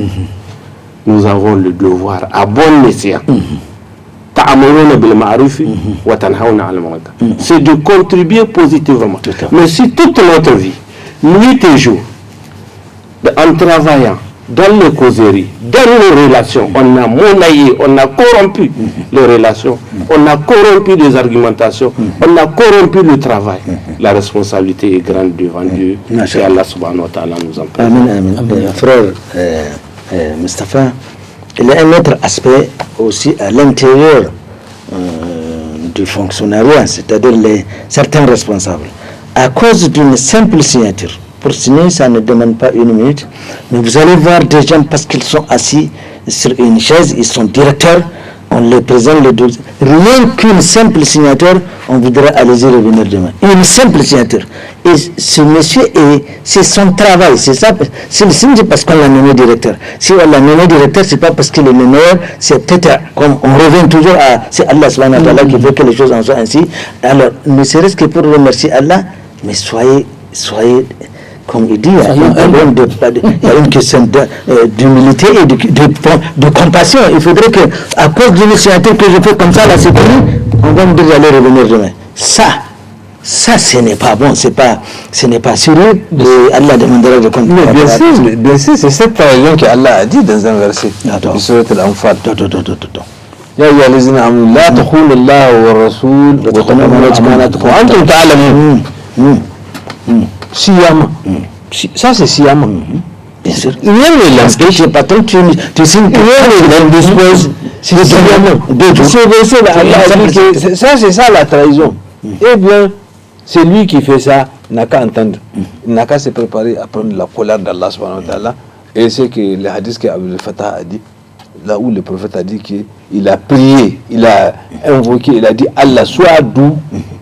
Nous avons le devoir à bon escient. C'est de contribuer positivement. Mais si toute notre vie, nuit et jour, en travaillant dans les causeries, dans nos relations, on a monnaie, on a corrompu les relations, on a corrompu les argumentations, on a corrompu le travail. La responsabilité est grande devant Dieu. Et Allah subhanahu wa ta'ala nous en prie. Amen, amen. Frère Mustapha, il y a un autre aspect aussi à l'intérieur du fonctionnariat, c'est-à-dire certains responsables. À cause d'une simple signature, pour signer, ça ne demande pas une minute, mais vous allez voir des gens, parce qu'ils sont assis sur une chaise, ils sont directeurs, on les présente les 12. Rien qu'une simple signature, on voudrait allez-y revenir demain. Une simple signature. Et ce monsieur, c'est son travail, c'est ça. C'est parce qu'on l'a nommé directeur. Si on l'a nommé directeur, c'est pas parce qu'il est le meilleur, c'est peut-être, comme on revient toujours à, c'est Allah subhanahu wa ta'ala qui veut que les choses en soient ainsi. Alors, ne serait-ce que pour remercier Allah, mais soyez comme il dit, il y a une question d'humilité et de compassion. Il faudrait que, à cause d'une signature que je fais comme ça, là, c'est fini, on va me dire d'aller revenir demain. Ça, ce n'est pas bon, ce n'est pas sérieux, et Allah demandera de compte. Bien sûr, c'est cette trahison qu'Allah a dit dans un verset du Surat Al-Anfal. يا أيها الذين آمنوا لا تخونوا الله والرسول وتخونوا أماناتكم وأنتم تعلمون. Siyama. Ça c'est Siyama. Bien sûr. Rien ne l'empêche, patron, tu signes que rien ne dispose. C'est Siyama. Ça c'est ça la trahison. Eh bien, c'est lui qui fait ça, n'a qu'à entendre. Il n'a qu'à se préparer à prendre la colère d'Allah subhanahu wa ta'ala. Et c'est que le hadith qu'Abdul Fattah a dit, là où le prophète a dit qu'il a prié, il a invoqué, il a dit Allah soit doux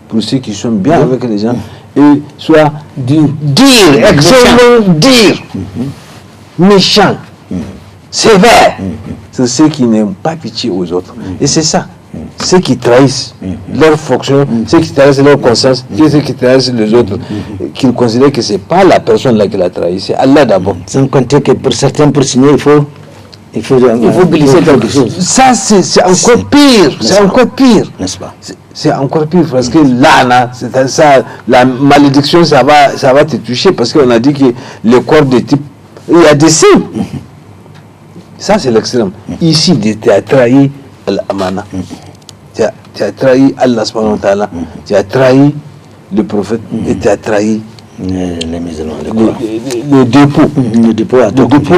pour ceux qui sont bien avec les gens et soit dire extrêmement dire méchant, sévère sur ceux qui n'aiment pas pitié aux autres. Et c'est ça, ceux qui trahissent leur fonction, ceux qui trahissent leur conscience, ceux qui trahissent les autres, qu'ils considèrent que c'est pas la personne là qui l'a trahi, c'est Allah d'abord. Sans compter que pour certains, pour signer, il faut glisser quelque chose. Ça, c'est encore pire. C'est encore pire. N'est-ce pas? C'est encore pire parce que là, la malédiction, ça va te toucher parce qu'on a dit que le corps de type, il y a des signes. Ça, c'est l'extrême. Ici, tu as trahi l'amana. Tu as trahi Allah subhanahu wa ta'ala. Tu as trahi le prophète et tu as trahi les musulmans, le dépôt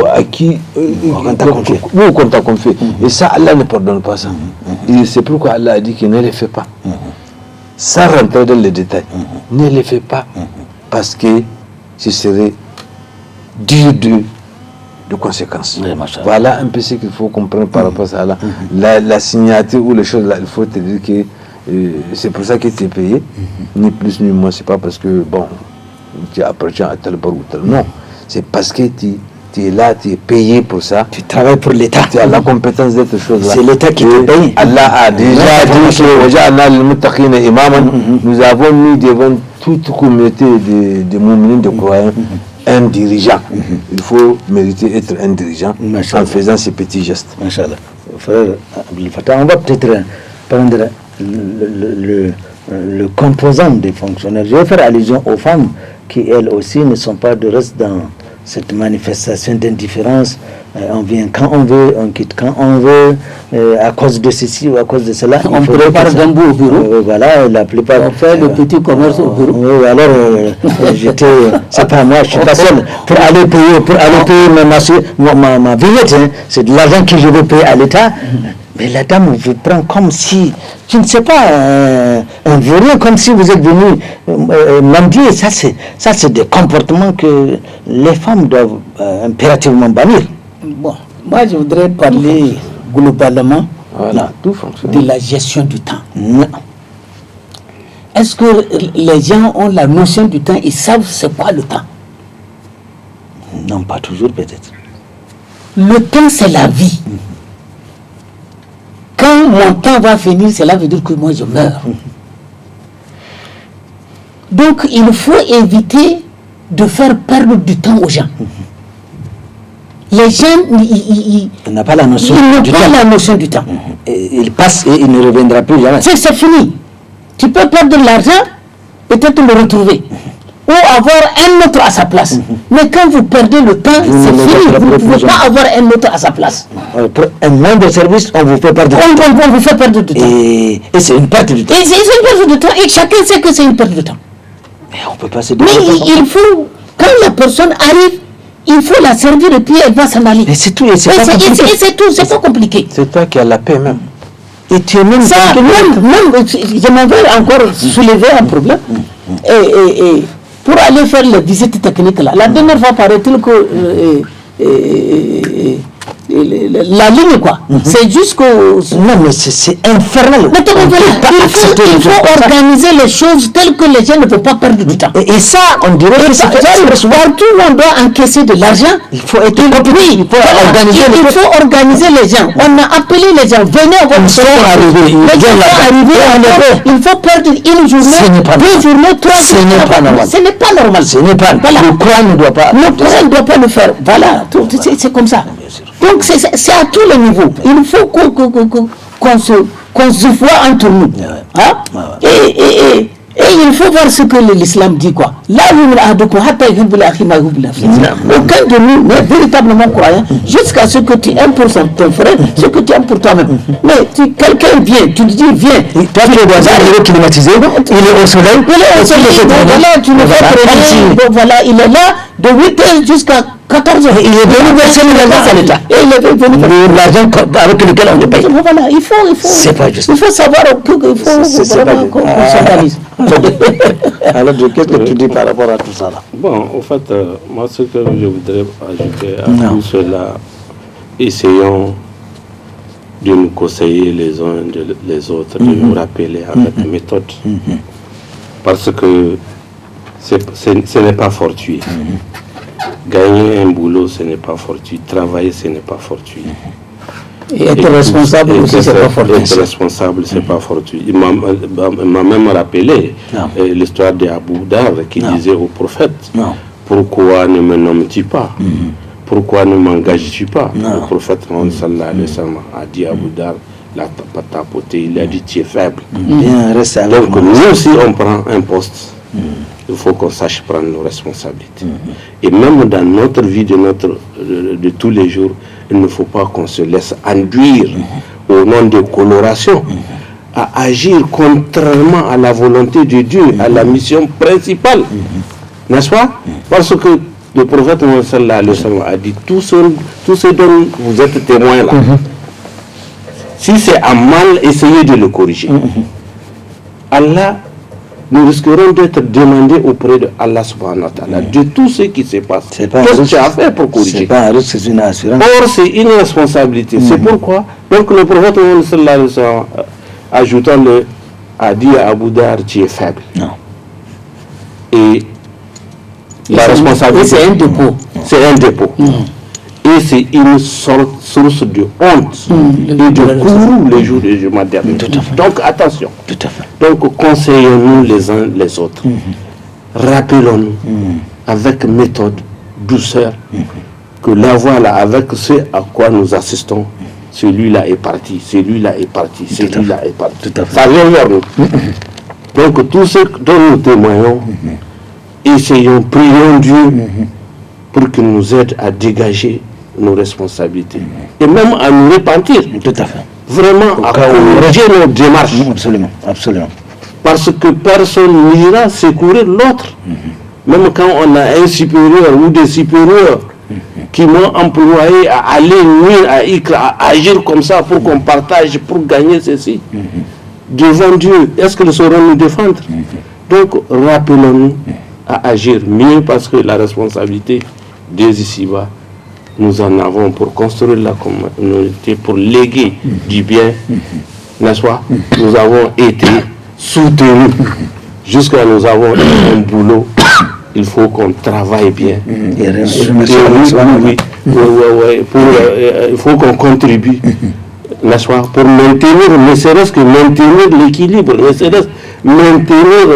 à qui qu'on t'a confié. Et ça, Allah ne pardonne pas ça. Et c'est pourquoi Allah a dit qu'il ne les fait pas. Sans rentrer dans les détails, ne les fait pas. Parce que ce serait dur de conséquences. Voilà un peu ce qu'il faut comprendre par rapport à ça. La signature ou les choses là, il faut te dire que c'est pour ça que tu es payé, ni plus ni moins. C'est pas parce que, bon, tu appartiens à tel bord ou tel. Non, c'est parce que tu es là, tu es payé pour ça. Tu travailles pour l'État. Tu as la compétence d'être chose là. C'est l'État qui te paye. Allah a déjà dit que nous avons mis devant toute communauté de moumines, de croyants, un dirigeant. Il faut mériter être un dirigeant en faisant ces petits gestes. Inch'Allah. Frère Abdel Fattah, on va peut-être prendre le composant des fonctionnaires. Je vais faire allusion aux femmes qui, elles aussi, ne sont pas de reste dans cette manifestation d'indifférence. On vient quand on veut, on quitte quand on veut, à cause de ceci ou à cause de cela. On prépare Gambou au bureau. Voilà, la plupart. On fait le petit commerce au bureau. Oui, alors, c'est pas moi, je suis pas seul. Pour aller payer ma vignette, hein, c'est de l'argent que je veux payer à l'État. Mais la dame vous prend comme si, je ne sais pas, un vaurien, comme si vous êtes venu mendier. Ça, c'est des comportements que les femmes doivent impérativement bannir. Bon, moi, je voudrais parler globalement tout de la gestion du temps. Non. Est-ce que les gens ont la notion du temps, ils savent c'est quoi le temps? Non, pas toujours peut-être. Le temps, c'est la vie. Quand mon temps va finir, cela veut dire que moi je meurs. Donc il faut éviter de faire perdre du temps aux gens. Les gens, ils n'ont pas la notion du temps. Il passe et il ne reviendra plus jamais. C'est fini. Tu peux perdre de l'argent, peut-être le retrouver. Ou avoir un autre à sa place. Mais quand vous perdez le temps, c'est fini. Vous ne pouvez pas avoir un autre à sa place. Pour un moindre service, on vous fait perdre du temps. On vous fait perdre du temps. Et c'est une perte de temps. Et c'est une perte de temps. Et chacun sait que c'est une perte de temps. Mais on peut pas se dire. Mais il faut, quand la personne arrive, il faut la servir et puis elle va s'en aller. Et c'est tout. Et c'est tout, c'est pas compliqué. C'est toi qui as la paix même. Et tu es même ça, même, je m'en vais encore soulever un problème. Et pour aller faire la visite technique là, la dernière fois paraît-il que la ligne quoi, c'est jusqu'au... Non mais c'est infernal. Mais il faut organiser les choses telles que les gens ne peuvent pas perdre du temps. Et ça, on dirait que c'est partout où on doit encaisser de l'argent, il faut être compris. Il faut organiser les gens. On a appelé les gens, venez à votre il faut perdre une journée, 2 journées, 3 journées. Ce n'est pas normal. Le Coran ne doit pas. Le Coran ne doit pas le faire. Voilà, c'est comme ça. Donc c'est à tous les niveaux. Il faut qu'on se voit entre nous. Hein? Et il faut voir ce que l'islam dit quoi. Là aucun de nous n'est véritablement croyant jusqu'à ce que tu aimes pour ton frère, ce que tu aimes pour toi-même. Mais quelqu'un vient, tu te dis viens. Toi tu le voisin, il est climatisé, il est au soleil, voilà, tu le fais voilà, il est là de 8h jusqu'à 14h. Il est venu verser l'État. Et il est venu l'argent avec lequel on te paye. Voilà, il faut c'est pas juste. Il faut savoir qu'il faut vraiment qu'on s'organise. Alors, qu'est-ce que tu dis par rapport à tout ça là? Bon, en fait, moi, ce que je voudrais ajouter à tout cela, essayons de nous conseiller les uns les autres, de nous rappeler avec méthode. Parce que ce n'est pas fortuit. Gagner un boulot, ce n'est pas fortuit. Travailler, ce n'est pas fortuit. Et être responsable aussi, c'est pas fortuit. Être responsable, c'est pas fortuit. Il m'a même rappelé l'histoire d'Abou Dar qui disait au prophète, pourquoi ne me nommes-tu pas? Pourquoi ne m'engages-tu pas? Le prophète sallallahu alayhi wa sallam a dit à Abou Dar, la tapoté, il a dit tu es faible. Donc nous aussi on prend un poste. Il faut qu'on sache prendre nos responsabilités. Et même dans notre vie de tous les jours, il ne faut pas qu'on se laisse induire au nom de coloration à agir contrairement à la volonté de Dieu, à la mission principale. N'est-ce pas? Parce que le prophète sallallahu alayhi wa sallam a dit tout ce dont vous êtes témoin là, si c'est un mal, essayez de le corriger. Allah, nous risquerons d'être demandés auprès de Allah subhanahu wa ta'ala de tout ce qui se passe. Qu'est-ce que tu as fait pour corriger? C'est pas un risque, c'est une assurance. Or, c'est une responsabilité. C'est pourquoi, donc le prophète sallallahu alayhi wa sallam, ajoutant a dit à Abou Dar, tu es faible. Non. Et la responsabilité, c'est un dépôt. C'est un dépôt. Et c'est une source de honte et de courroux les jours du jugement dernier. Donc attention. Tout à fait. Donc conseillons-nous les uns les autres. Rappelons-nous avec méthode douceur que la voilà avec ce à quoi nous assistons. Celui-là est parti, celui-là est parti, celui-là est parti. Ça vient vers nous. Donc tout ce dont nous témoignons, essayons, prions Dieu pour qu'il nous aide à dégager nos responsabilités. Et même à nous repentir. Tout à fait. Vraiment à corriger nos démarches. Absolument, absolument. Parce que personne n'ira secourir l'autre. Même quand on a un supérieur ou des supérieurs qui m'ont employé à aller nuire à ICRA, à agir comme ça pour qu'on partage, pour gagner ceci. Devant Dieu, est-ce qu'ils sauront nous défendre? Donc, rappelons-nous à agir mieux parce que la responsabilité des ici-bas, nous en avons pour construire la communauté, pour léguer du bien, n'est-ce pas? Nous avons été soutenus jusqu'à nous avons un boulot. Il faut qu'on travaille bien. Il faut qu'on contribue, n'est-ce pas, pour maintenir, ne serait-ce que maintenir l'équilibre, ne serait-ce maintenir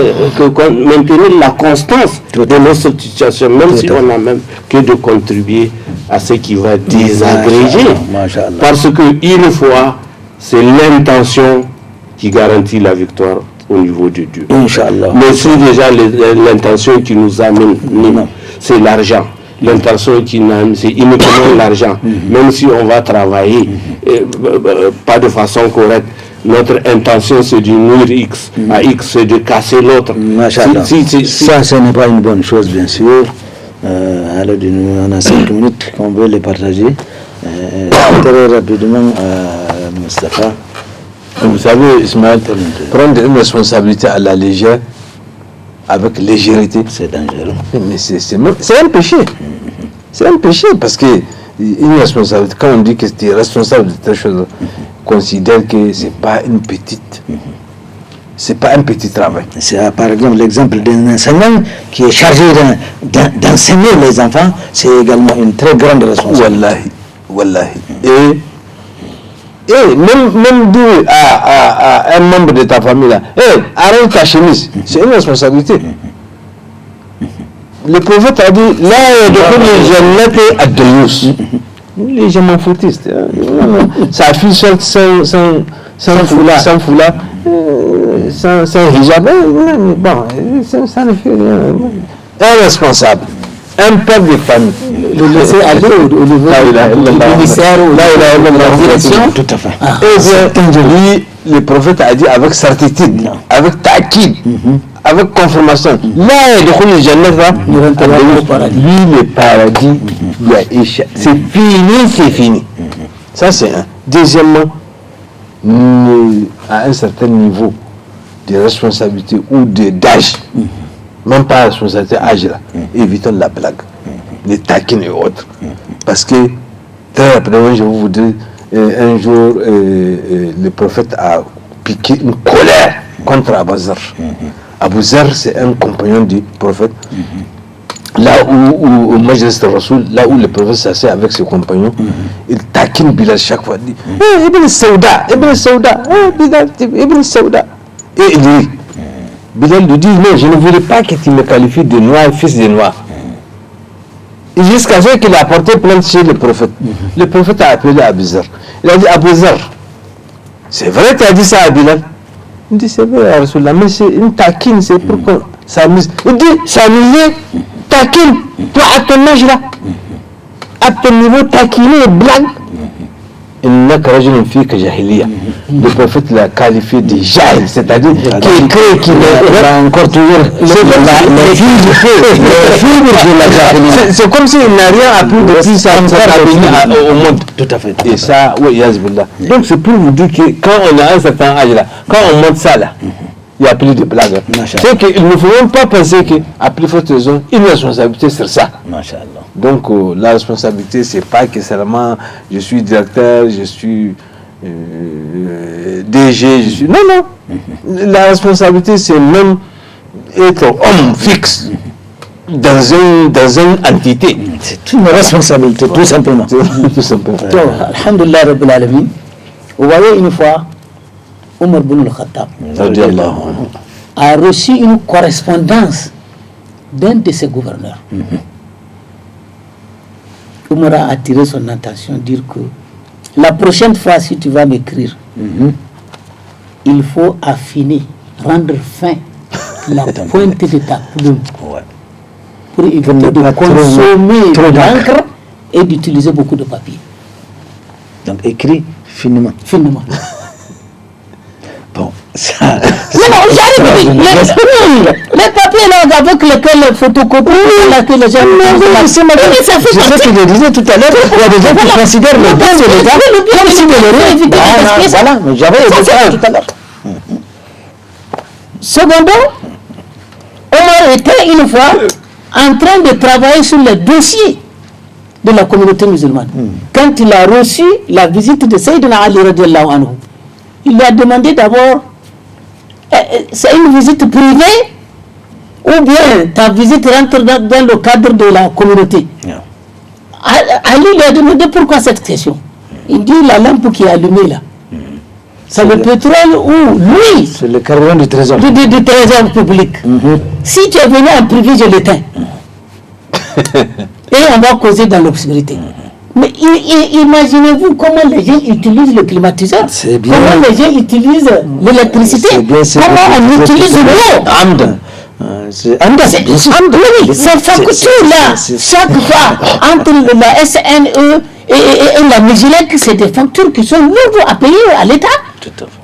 la constance de notre situation, même si on n'a même que de contribuer à ce qui va désagréger. Parce qu'une fois, c'est l'intention qui garantit la victoire au niveau de Dieu. Inch'Allah. Mais si déjà l'intention qui nous amène, c'est l'argent. L'intention qui nous amène, c'est uniquement l'argent. Même si on va travailler, pas de façon correcte, notre intention c'est de nuire X. À X, c'est de casser l'autre. Ça, ce n'est pas une bonne chose, bien sûr. Alors, on a 5 minutes qu'on veut les partager. Très rapidement, Mustafa. Vous savez, Ismaël, prendre une responsabilité à la légère, avec légèreté, c'est dangereux. Mais c'est un péché. C'est un péché parce que une responsabilité, quand on dit que tu es responsable de telle chose, considère que c'est pas une petite. C'est pas un petit travail. C'est par exemple l'exemple d'un enseignant qui est chargé d'enseigner les enfants, c'est également une très grande responsabilité. Wallahi. Et même dire à un membre de ta famille là, arrête ta chemise, c'est une responsabilité. Le prophète a dit, là, les gens m'en foutistes. Sa fille sort sans foulard, sans hijab. Bon, ça ne fait rien. Un responsable, un père de famille. Le laisser aller au niveau du ministère ou la direction. Tout à fait. Et bien, le prophète a dit avec certitude, avec ta'kid, avec confirmation. Là, lui, le paradis, lui a échappé. C'est fini. Ça, c'est un. Deuxièmement, à un certain niveau de responsabilité ou d'âge, même pas la responsabilité âge là, évitons la blague, les taquines et autres. Parce que, très rapidement, je vais vous dire, un jour, le prophète a piqué une colère contre Abu Zar. Abu Zar, c'est un compagnon du prophète. Là où, au Majlis de Rasoul, là où le prophète s'assied avec ses compagnons, il taquine Bilal chaque fois. Il dit Ibn Saouda, Ibn Saouda. Et il dit, Bilal lui dit non, je ne voulais pas que tu me qualifies de noir, fils de noir. Et jusqu'à ce qu'il a apporté plainte chez le prophète. Le prophète a appelé Abu Zar. Il a dit Abu Zar, c'est vrai que tu as dit ça à Bilal? Il dit c'est vrai, Rasoullah, mais c'est une taquine, c'est pour qu'on s'amuse. Il dit s'amuser, taquine, toi à ton âge là, à ton niveau, taquiner et blague. Le prophète l'a qualifié de jahil, c'est-à-dire qu'il a encore toujours les fibres de la jahiliya. C'est comme s'il n'a rien appris depuis sa au monde. Tout à fait. Et ça, oui, yazbillah. Donc c'est pour vous dire que quand on a un certain âge là, quand on monte ça là, il n'y a plus de blagues. C'est qu'il ne faut même pas penser qu'à plus forte raison, une responsabilité sur ça. Donc la responsabilité, c'est pas que seulement je suis directeur, je suis DG, je suis... Non. La responsabilité, c'est même être homme fixe dans une entité. C'est une responsabilité, tout simplement. Tout simplement. Alhamdulillah Rabbil Alamin. Vous voyez, une fois, Omar ibn al-Khattab a reçu une correspondance d'un de ses gouverneurs. Omar a attiré son attention, dire que la prochaine fois, si tu vas m'écrire, il faut affiner, rendre fin la pointe de ta plume pour éviter de consommer de l'encre et d'utiliser beaucoup de papier. Donc écrit finement. Finement. Bon, ça... j'arrive. Les papiers là avec lesquels les photocopies, que les gens... C'est ce que je disais tout à l'heure, il y a des gens qui considèrent le bien de l'État comme si de l'État... Voilà, mais j'avais évoqué ça tout à l'heure. Secondo, Omar était une fois en train de travailler sur le dossier de la communauté musulmane. Quand il a reçu la visite de Sayyidina Ali radiallahu anhu, il lui a demandé d'abord, c'est une visite privée ou bien ta visite rentre dans le cadre de la communauté? Ali lui a demandé pourquoi cette question. Il dit la lampe qui est allumée là. C'est le pétrole ou lui? C'est le carburant du trésor. Du trésor public. Si tu es venu en privé, je l'éteins. Et on va causer dans l'obscurité. Mais imaginez-vous comment les gens utilisent le climatiseur. Comment les gens utilisent l'électricité. Comment on utilise l'eau. C'est facture-là. Chaque fois, entre la SNE et la Migilec, c'est des factures qui sont lourdes à payer à l'État. Tout à fait.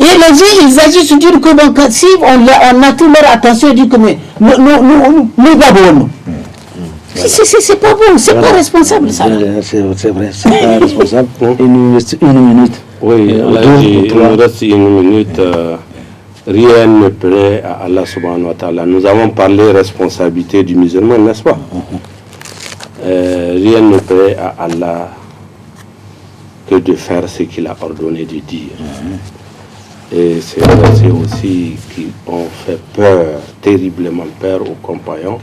Et les gens, ils agissent dire que donc, si on attire leur attention et dit que nous pas bon. C'est pas bon, c'est pas responsable ça. C'est vrai, c'est pas responsable. Une minute. Oui, il nous reste une minute. Rien ne plaît à Allah subhanahu wa ta'ala. Nous avons parlé responsabilité du musulman, n'est-ce pas? Rien ne plaît à Allah que de faire ce qu'il a ordonné de dire. Et c'est aussi qui ont fait peur, terriblement peur aux compagnons.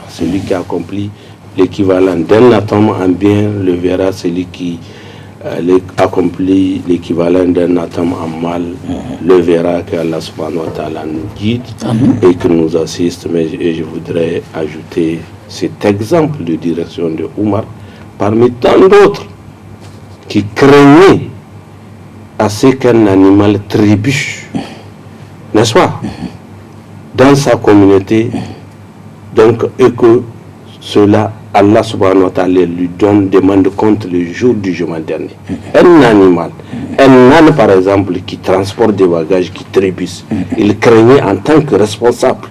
Celui qui accomplit l'équivalent d'un atome en bien le verra, celui qui accomplit l'équivalent d'un atome en mal le verra. Que Allah subhanahu wa ta'ala nous guide et que nous assiste. Mais je voudrais ajouter cet exemple de direction de Omar parmi tant d'autres qui craignaient à ce qu'un animal trébuche, n'est-ce pas, dans sa communauté, donc, et que cela, Allah subhanahu wa ta'ala lui demande compte le jour du jugement dernier. Un animal, un âne par exemple, qui transporte des bagages, qui trébuche, il craignait en tant que responsable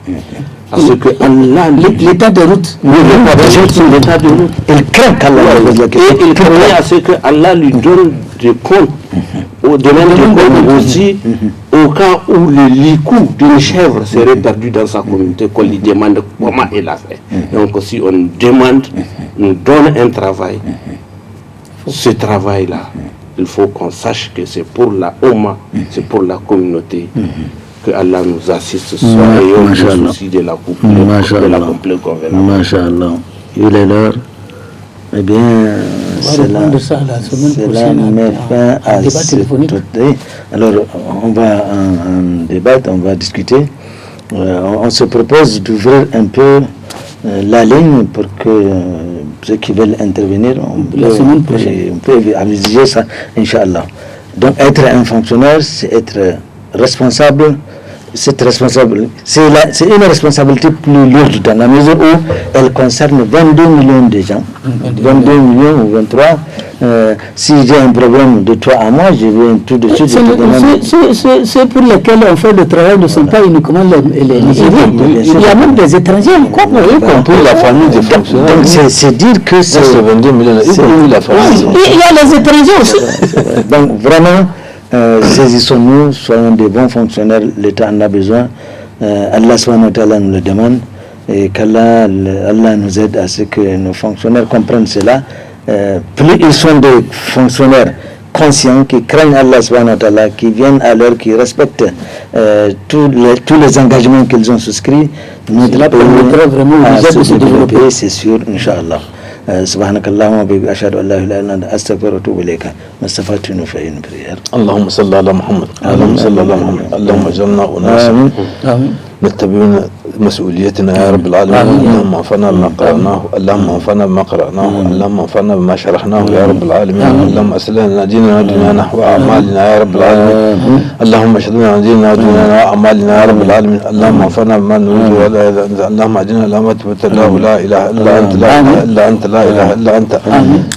à ce que Allah, l'état de route, l'état de route, il craint qu'Allah et il craignait à ce que Allah lui donne des comptes, aussi au cas où le licou d'une chèvre serait perdu dans sa communauté, qu'on lui demande comment il a fait. Donc si on demande, on donne un travail, ce travail-là, il faut qu'on sache que c'est pour la Oumma, c'est pour la communauté. Que Allah nous assiste ce soir et on nous soucie de la complète convenance. Masha'Allah. Il est l'heure. Eh bien, cela met fin à cette... Alors, on va en débattre, on va discuter. On se propose d'ouvrir un peu la ligne pour que ceux qui veulent intervenir, on peut envisager ça, Inch'Allah. Donc, être un fonctionnaire, c'est être responsable. C'est une responsabilité plus lourde dans la mesure où elle concerne 22 millions de gens, 22 millions ou 23. Si j'ai un problème de toi à moi, je viens tout de suite. Ceux pour lesquels on fait le travail ne sont pas uniquement les Nigériens. Il y a même des étrangers, y compris la famille des fonctionnaires. Donc c'est dire que c'est 22 millions, y compris la famille. Il y a les étrangers aussi. Donc vraiment, saisissons-nous, soyons des bons fonctionnaires, l'État en a besoin. Allah subhanahu wa ta'ala nous le demande et qu'Allah Allah nous aide à ce que nos fonctionnaires comprennent cela. Plus ils sont des fonctionnaires conscients, qui craignent Allah subhanahu wa ta'ala, qui viennent à l'heure, qui respectent tous les engagements qu'ils ont souscrits, notre pays à se développer, c'est sûr, Inch'Allah. سبحانك اللهم وبحمدك أشهد أن لا إله إلا أنت أستغفرك وأتوب إليك. مصطفى تنوفين بريال. اللهم صل على محمد. اللهم صل على محمد. اللهم اجعلنا أناسا نتبعون مسؤوليتنا يا رب العالمين. اللهم انفعنا بما قرأناه، اللهم انفعنا بما قرأناه، اللهم انفعنا بما شرحناه يا رب العالمين. اللهم أصلح لنا ديننا ودنيانا وأعمالنا يا رب العالمين. اللهم اشهد لنا ديننا ودنيانا وأعمالنا يا رب العالمين. اللهم انفعنا بما نريد ولا إله إلا أنت. اللهم اهدنا إلى ما تبت الله لا إله إلا أنت، لا إله إلا أنت، لا إله إلا أنت.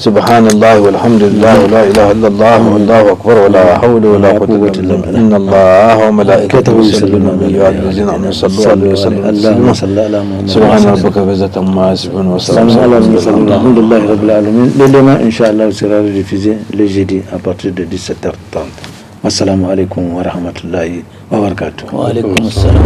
سبحان الله والحمد لله ولا إله إلا الله والله أكبر ولا حول ولا قوة إلا بالله. إن الله وملائكته يصلون على النبي الذين آمنوا صلوا عليه وسلموا اللهم صل على محمد. سبحان ربك رب العزة عما يصفون وسلام على المرسلين. الحمد لله رب العالمين. Le lendemain, Inch'Allah, sera rediffusé le jeudi à partir de 17h30. Assalamu alaikum wa rahmatullahi wa barakatuh. Wa alaikum assalam.